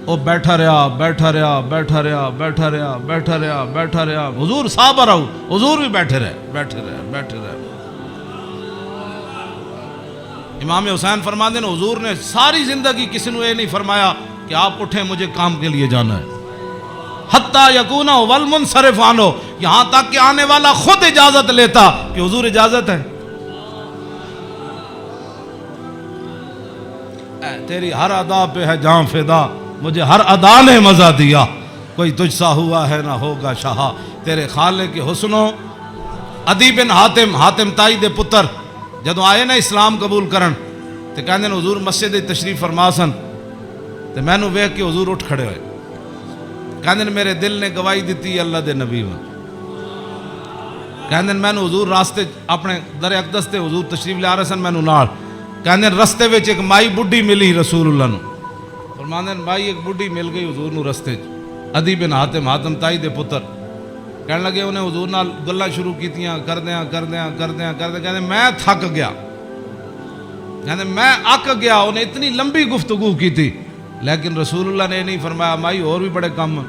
وہ بیٹھا رہا بیٹھا رہا بیٹھا رہا بیٹھا رہا بیٹھا رہا بیٹھا رہا. حضور صابر رہو, حضور بھی بیٹھے رہے بیٹھے رہے بیٹھے رہے. امام حسین فرماتے ہیں حضور نے ساری زندگی کسی نے یہ نہیں فرمایا کہ آپ اٹھیں مجھے کام کے لیے جانا ہے. حتیٰ یکون والمنصرف عنہ, یہاں تک کہ آنے والا خود اجازت لیتا کہ حضور اجازت ہے. تیری ہر ادا پہ ہے جان فدا, مجھے ہر ادا نے مزہ دیا. کوئی تجھ سا ہوا ہے نہ ہوگا شاہ. تیرے خالق کے حسنوں. عدی بن حاتم تائی دے پتر جدوں آئے نا اسلام قبول کرن تے کہندے حضور مسجد تشریف فرما سن تے میں نو ویکھ کے حضور اٹھ کھڑے ہوئے. کہندے میرے دل نے گواہی دیتی اللہ دے نبی ون. کہندے میں نو حضور راستے اپنے در اقدس تے حضور تشریف لے آ رہے سن میں نو نال. کہندے رستے وچ ایک مائی بڈھی ملی رسول اللہ نو. فرماندے مائی ایک بڈھی مل گئی حضور نو رستے چ. عدی بن حاتم تائی دے پتر کہنے لگے انہیں حضور نال گلاں شروع کیتیاں کردیاں کہندے میں تھک گیا. کہندے میں اک گیا. انہیں اتنی لمبی گفتگو کی تھی لیکن رسول اللہ نے نہیں فرمایا مائی اور بھی بڑے کام.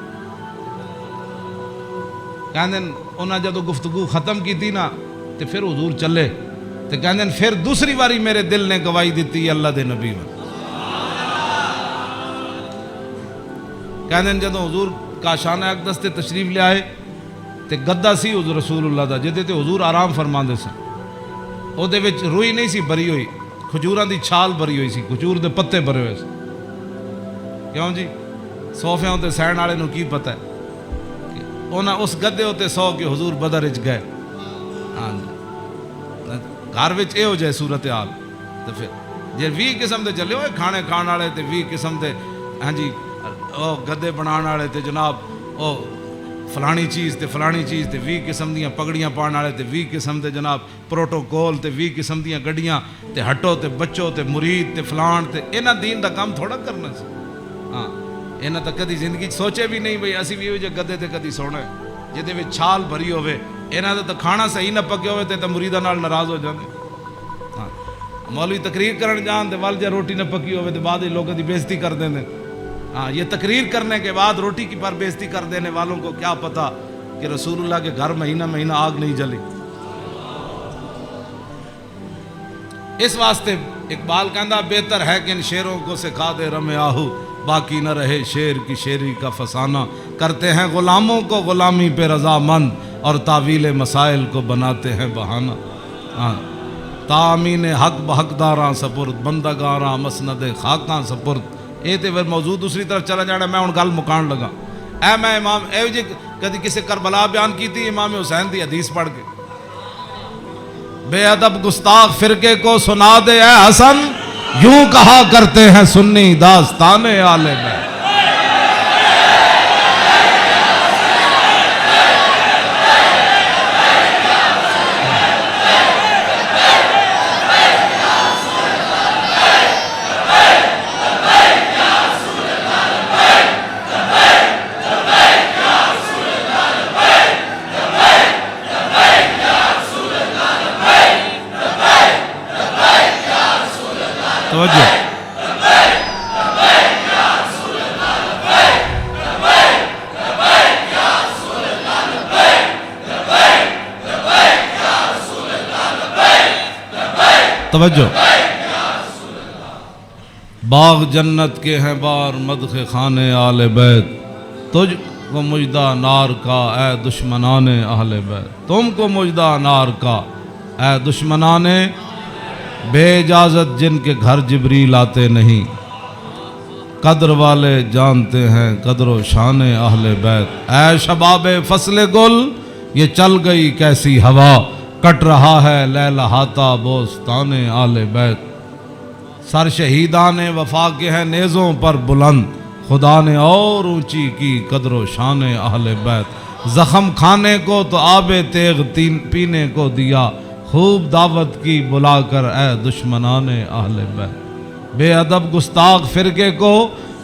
کہندے انہاں جدو گفتگو ختم کی تھی نا تے پھر حضور چلے تے کہندے پھر دوسری باری میرے دل نے گواہی دیتی اللہ دے نبی میں. کہندے جدو حضور کاشانہ اقدس تے تشریف لے آئے تے گدا سی حضور رسول اللہ دا جدے تے حضور آرام فرماندے سن. او دے وچ روئی نہیں سی بھری ہوئی, کھجوراں دی چھال بھری ہوئی سی, کھجور دے پتے بھرے ہوئے سی. کیوں جی صوفیاں تے سہن والے نو کی پتہ ہے کہ انہاں اس گدے تے سو کے حضور بدر وچ گئے. ہاں گھر وچ اے ہو جائے صورتحال تے پھر جے 20 قسم دے چلے ہوئے کھانے کھان والے تے 20 قسم دے ہاں جی او گدے بنان والے تے جناب او فلانی چیز تے 20 قسم دیاں پگڑیاں پان والے تے 20 قسم دے جناب پروٹوکول تے 20 قسم دیاں گڈیاں تے ہٹو تے بچو تے مرید تے فلان تے انہاں دین دا کام تھوڑا کرنا سی. ہاں انہاں تا کدی زندگی سوچے بھی نہیں بھئی اسی بھی جو گدے تے کدی سونا ہے جدے وچ چھال بھری ہوے. انہاں دا کھانا صحیح نہ پکے ہوے تے مریداں نال ناراض ہو جاندے. ہاں مولوی تقریر کرن جان تے ول جے روٹی نہ پکی ہوے تے بعد لوگاں دی بےزتی کر دیندے. ہاں یہ تقریر کرنے کے بعد روٹی کی پر بےزتی کر دینے والوں کو کیا پتا کہ رسول اللہ کے گھر مہینہ آگ نہیں جلی. اس واسطے اقبال کہندہ بہتر ہے کہ ان شیروں کو سکھا دے رم آہو باقی نہ رہے شیر کی شیری کا فسانہ. کرتے ہیں غلاموں کو غلامی پہ رضامند اور تعویل مسائل کو بناتے ہیں بہانہ. ہاں تامین حق بحقداراں سپرد بندگاراں مسند خاکاں سپرد. یہ تو پھر موضوع دوسری طرف چلا جانا. میں ہوں گل مکان لگا. میں امام اے جی کدی کسی کربلا بیان کی تھی امام حسین دی حدیث پڑھ کے. بے ادب گستاخ فرقے کو سنا دے اے حسن، یوں کہا کرتے ہیں سنی داستان آل بیت۔ توجہ، توجہ، باغ جنت کے ہیں بار مدح خانے آل بیت، تجھ کو مجدہ نار کا اے دشمنان اہل بیت، تم کو مجدہ نار کا اے دشمنان بے اجازت جن کے گھر جبریل آتے نہیں، قدر والے جانتے ہیں قدر و شان اہل بیت۔ اے شباب فصل گل یہ چل گئی کیسی ہوا، کٹ رہا ہے لہلہاتا بوستان اہل بیت۔ سر شہیدان وفا کے ہیں نیزوں پر بلند، خدا نے اور اونچی کی قدر و شان اہل بیت۔ زخم کھانے کو تو آب تیغ پینے کو دیا، خوب دعوت کی بلا کر اے دشمنان اہل بیت۔ بے ادب گستاخ فرقے کو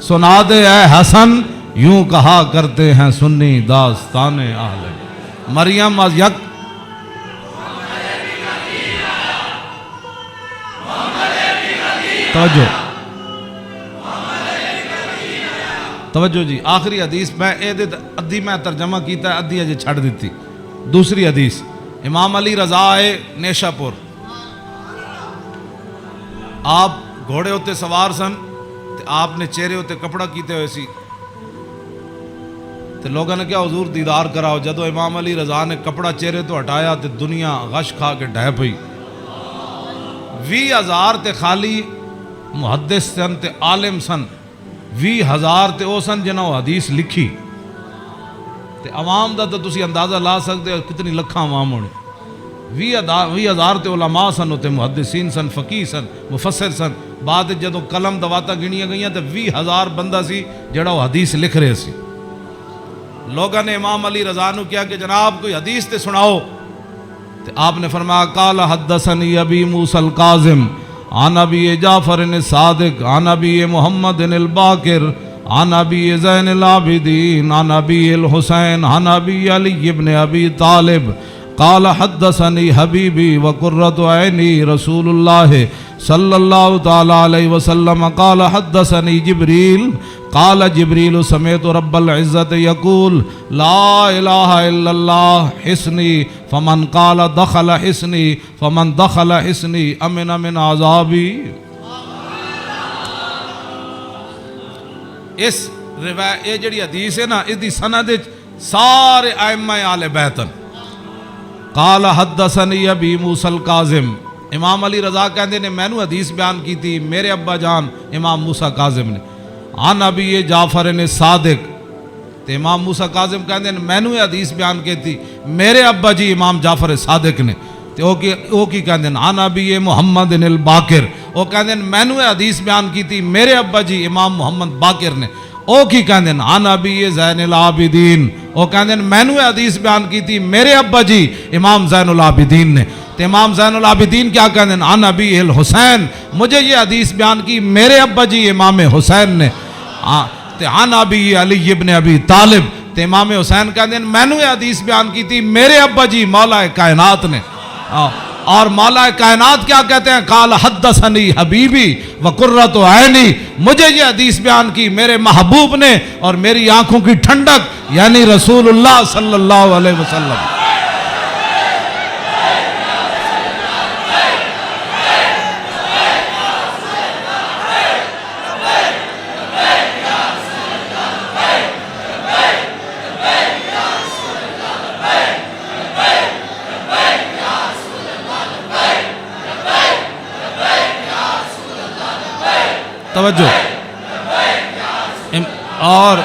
سنا دے اے حسن، یوں کہا کرتے ہیں سنی داستان اہل بیت۔ مریم از یک توجہ، توجہ جی، آخری حدیث میں ادھی میں ترجمہ کیتا ہے، ادھی اجے چھڑ دیتی۔ دوسری حدیث، امام علی رضا آئے نیشا پور، آپ گھوڑے ہوتے سوار سن، آپ نے چہرے ہوتے کپڑا کیتے ہوئے سی، تو لوگوں نے کیا حضور دیدار کراؤ، جدو امام علی رضا نے کپڑا چہرے تو ہٹایا تو دنیا غش کھا کے ڈھہ پئی۔ 20,000 تے خالی محدث سن تے عالم سن، 20,000 تے او سن جنہوں حدیث لکھی، تے عوام دا تو تسی اندازہ لا سکتے ہو کتنی لکھاں عوام ہونے۔ 20,000 تے علماء سن، تے محدثین سن، فقیہ سن، مفسر سن، بعد جدو قلم دواتا گنیاں گئیاں تے 20,000 بندہ سی جڑا وہ حدیث لکھ رہے سی۔ لوگوں نے امام علی رضا نو کیا کہ جناب کوئی حدیث تے سناؤ، تے آپ نے فرمایا قال حدثنی ابی موسیٰ الکاظم عن ابی جعفر الصادق عن ابی محمد الباقر عن ابی زین العابدین عن ابی الحسین عن ابی علی ابن ابی طالب قال حدثنی حبیبی وقرۃ عینی رسول اللہ صلی اللہ تعالی علیہ وسلم قال حدثنی جبریل قال جبریل سمعت رب العزت یقول لا الہ الا اللہ حسنی فمن قال دخل حسنی فمن دخل حسنی امن من عذابی۔ اس روایت یہ جڑی حدیث ہے نا، اس دی سند سارے ائمہ آل بیتن۔ قال حدثنی ابی موسیٰ الکاظم، امام علی رضا کہندے نے میں نو حدیث بیان کی تھی میرے ابا جان امام موسیٰ کاظم نے، عن ابی جعفر صادق، تے امام موسیٰ کاظم کہندے نے میں نو حدیث بیان کی تھی میرے ابا جی امام جعفر صادق نے، تے او کی کہندے نے عن ابی محمد الباقر، او کہندے نے میں نو حدیث بیان کی تھی میرے ابا جی امام محمد باقر نے، او کی کہندے نے عن ابی زین العابدین، او کہندے نے میں نو حدیث بیان کی تھی میرے ابا جی امام زین العابدین نے، تے امام زین العابدین کیا کہندے ہیں عن ابی الحسین، مجھے یہ حدیث بیان کی میرے ابا جی امام حسین نے، تے عن ابی علی ابن ابی طالب، تے امام حسین کہندے ہیں میں نے یہ حدیث بیان کی تھی میرے ابا جی مولا کائنات نے، اور مولا کائنات کیا کہتے ہیں قال حدثنی حبیبی وقرۃ عینی، مجھے یہ حدیث بیان کی میرے محبوب نے اور میری آنکھوں کی ٹھنڈک یعنی رسول اللہ صلی اللہ علیہ وسلم۔ توجہ، اور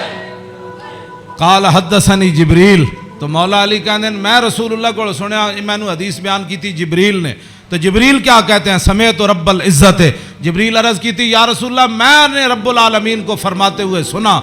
قال حدثنی جبریل، تو مولا علی کہندے میں رسول اللہ کو سنیا، میں نے حدیث بیان کی تھی جبریل نے، تو جبریل کیا کہتے ہیں؟ سمیت رب العزت. جبریل عرض کی تھی یا رسول اللہ میں نے رب العالمین کو فرماتے ہوئے سنا.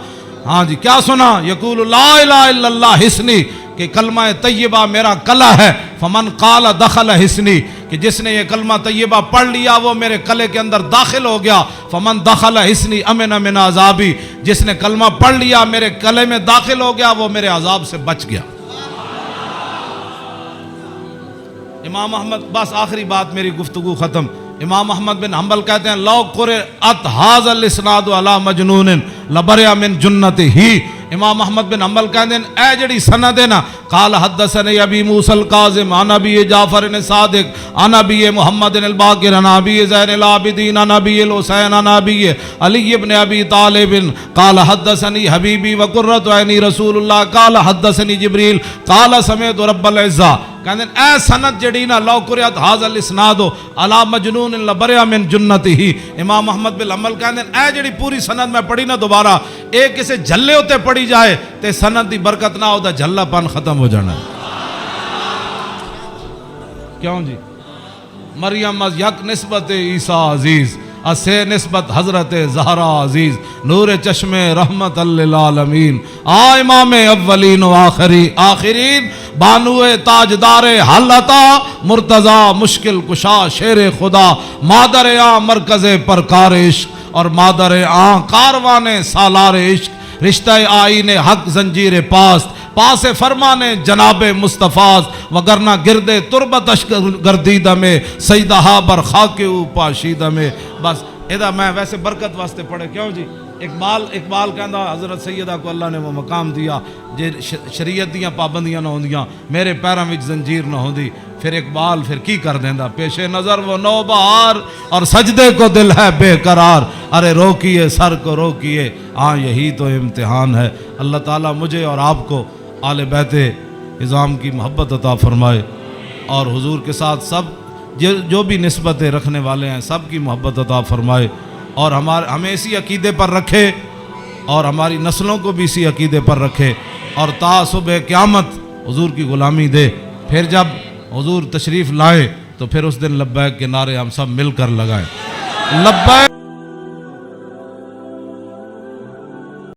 ہاں جی کیا سنا؟ یقول لا الہ الا اللہ حسنی، کہ کلمہ طیبہ میرا کلا ہے. فمن قال دخل حسنی، کہ جس نے یہ کلمہ طیبہ پڑھ لیا وہ میرے کلے کے اندر داخل ہو گیا. فمن دخل حسنی امن من عذابی، جس نے کلمہ پڑھ لیا میرے کلے میں داخل ہو گیا وہ میرے عذاب سے بچ گیا. امام احمد، بس آخری بات میری گفتگو ختم. امام احمد بن حنبل کہتے ہیں لو قرأت ھذا الاسناد علی مجنون لبرئ من جنتہ. امام احمد بن حنبل کہتے ہیں اے جڑی سند ہے نا، قال حدثني ابی موسی الکاظم عن ابی جعفر صادق عن ابی محمد الباقر عن ابی زین العابدین عن ابی الحسین عن ابی علی بن ابی طالب قال حدثني حبیبی وقرۃ عینی رسول اللہ قال حدثني جبریل قال سمعت رب العزہ. کہتے ہیں اے سند جڑی نا لو قرأت ھذا الاسناد علی مجنون لبرئ من جنتہ. امام احمد بن حنبل کہتے ہیں اے جڑی پوری سند میں پڑھی نا دوبارہ ایک کسے جھلے ہوتے پڑھی جائے تے سند دی برکت نہ ہو دا جھلا پن ختم ہو جانا ہے. کیوں جی؟ مریم از یک نسبت عیسیٰ عزیز، اسے نسبت حضرت زہرا عزیز، نور چشم رحمت للعالمین، امام اولین و آخرین، بانو تاجدار حالتا، مرتضی مشکل کشا شیر خدا، مادر مرکز پرکار عشق اور مادر کاروان سالار عشق، رشتہ آئین حق زنجیر پاس فرمان جناب مصطفیٰ، وگرنہ گردے تربتش گردیدہ میں سیدہا بر خاک او پاشیدہ میں. بس ادا میں ویسے برکت واسطے پڑھے. کیوں جی؟ اقبال کہندا حضرت سیدہ کو اللہ نے وہ مقام دیا جے شریعت دیاں پابندیاں نہ ہوندیاں میرے پیراں وچ زنجیر نہ ہوندی. پھر اقبال پھر کی کر دیندا؟ پیش نظر وہ نو بہار اور سجدے کو دل ہے بے قرار، ارے روکیے سر کو روکیے، ہاں یہی تو امتحان ہے. اللہ تعالیٰ مجھے اور آپ کو آل بیت نظام کی محبت عطا فرمائے اور حضور کے ساتھ سب جو بھی نسبتیں رکھنے والے ہیں سب کی محبت عطا فرمائے اور ہمیں اسی عقیدے پر رکھے اور ہماری نسلوں کو بھی اسی عقیدے پر رکھے اور تا صبح قیامت حضور کی غلامی دے. پھر جب حضور تشریف لائے تو پھر اس دن لبیک کے نعرے ہم سب مل کر لگائیں. لبیک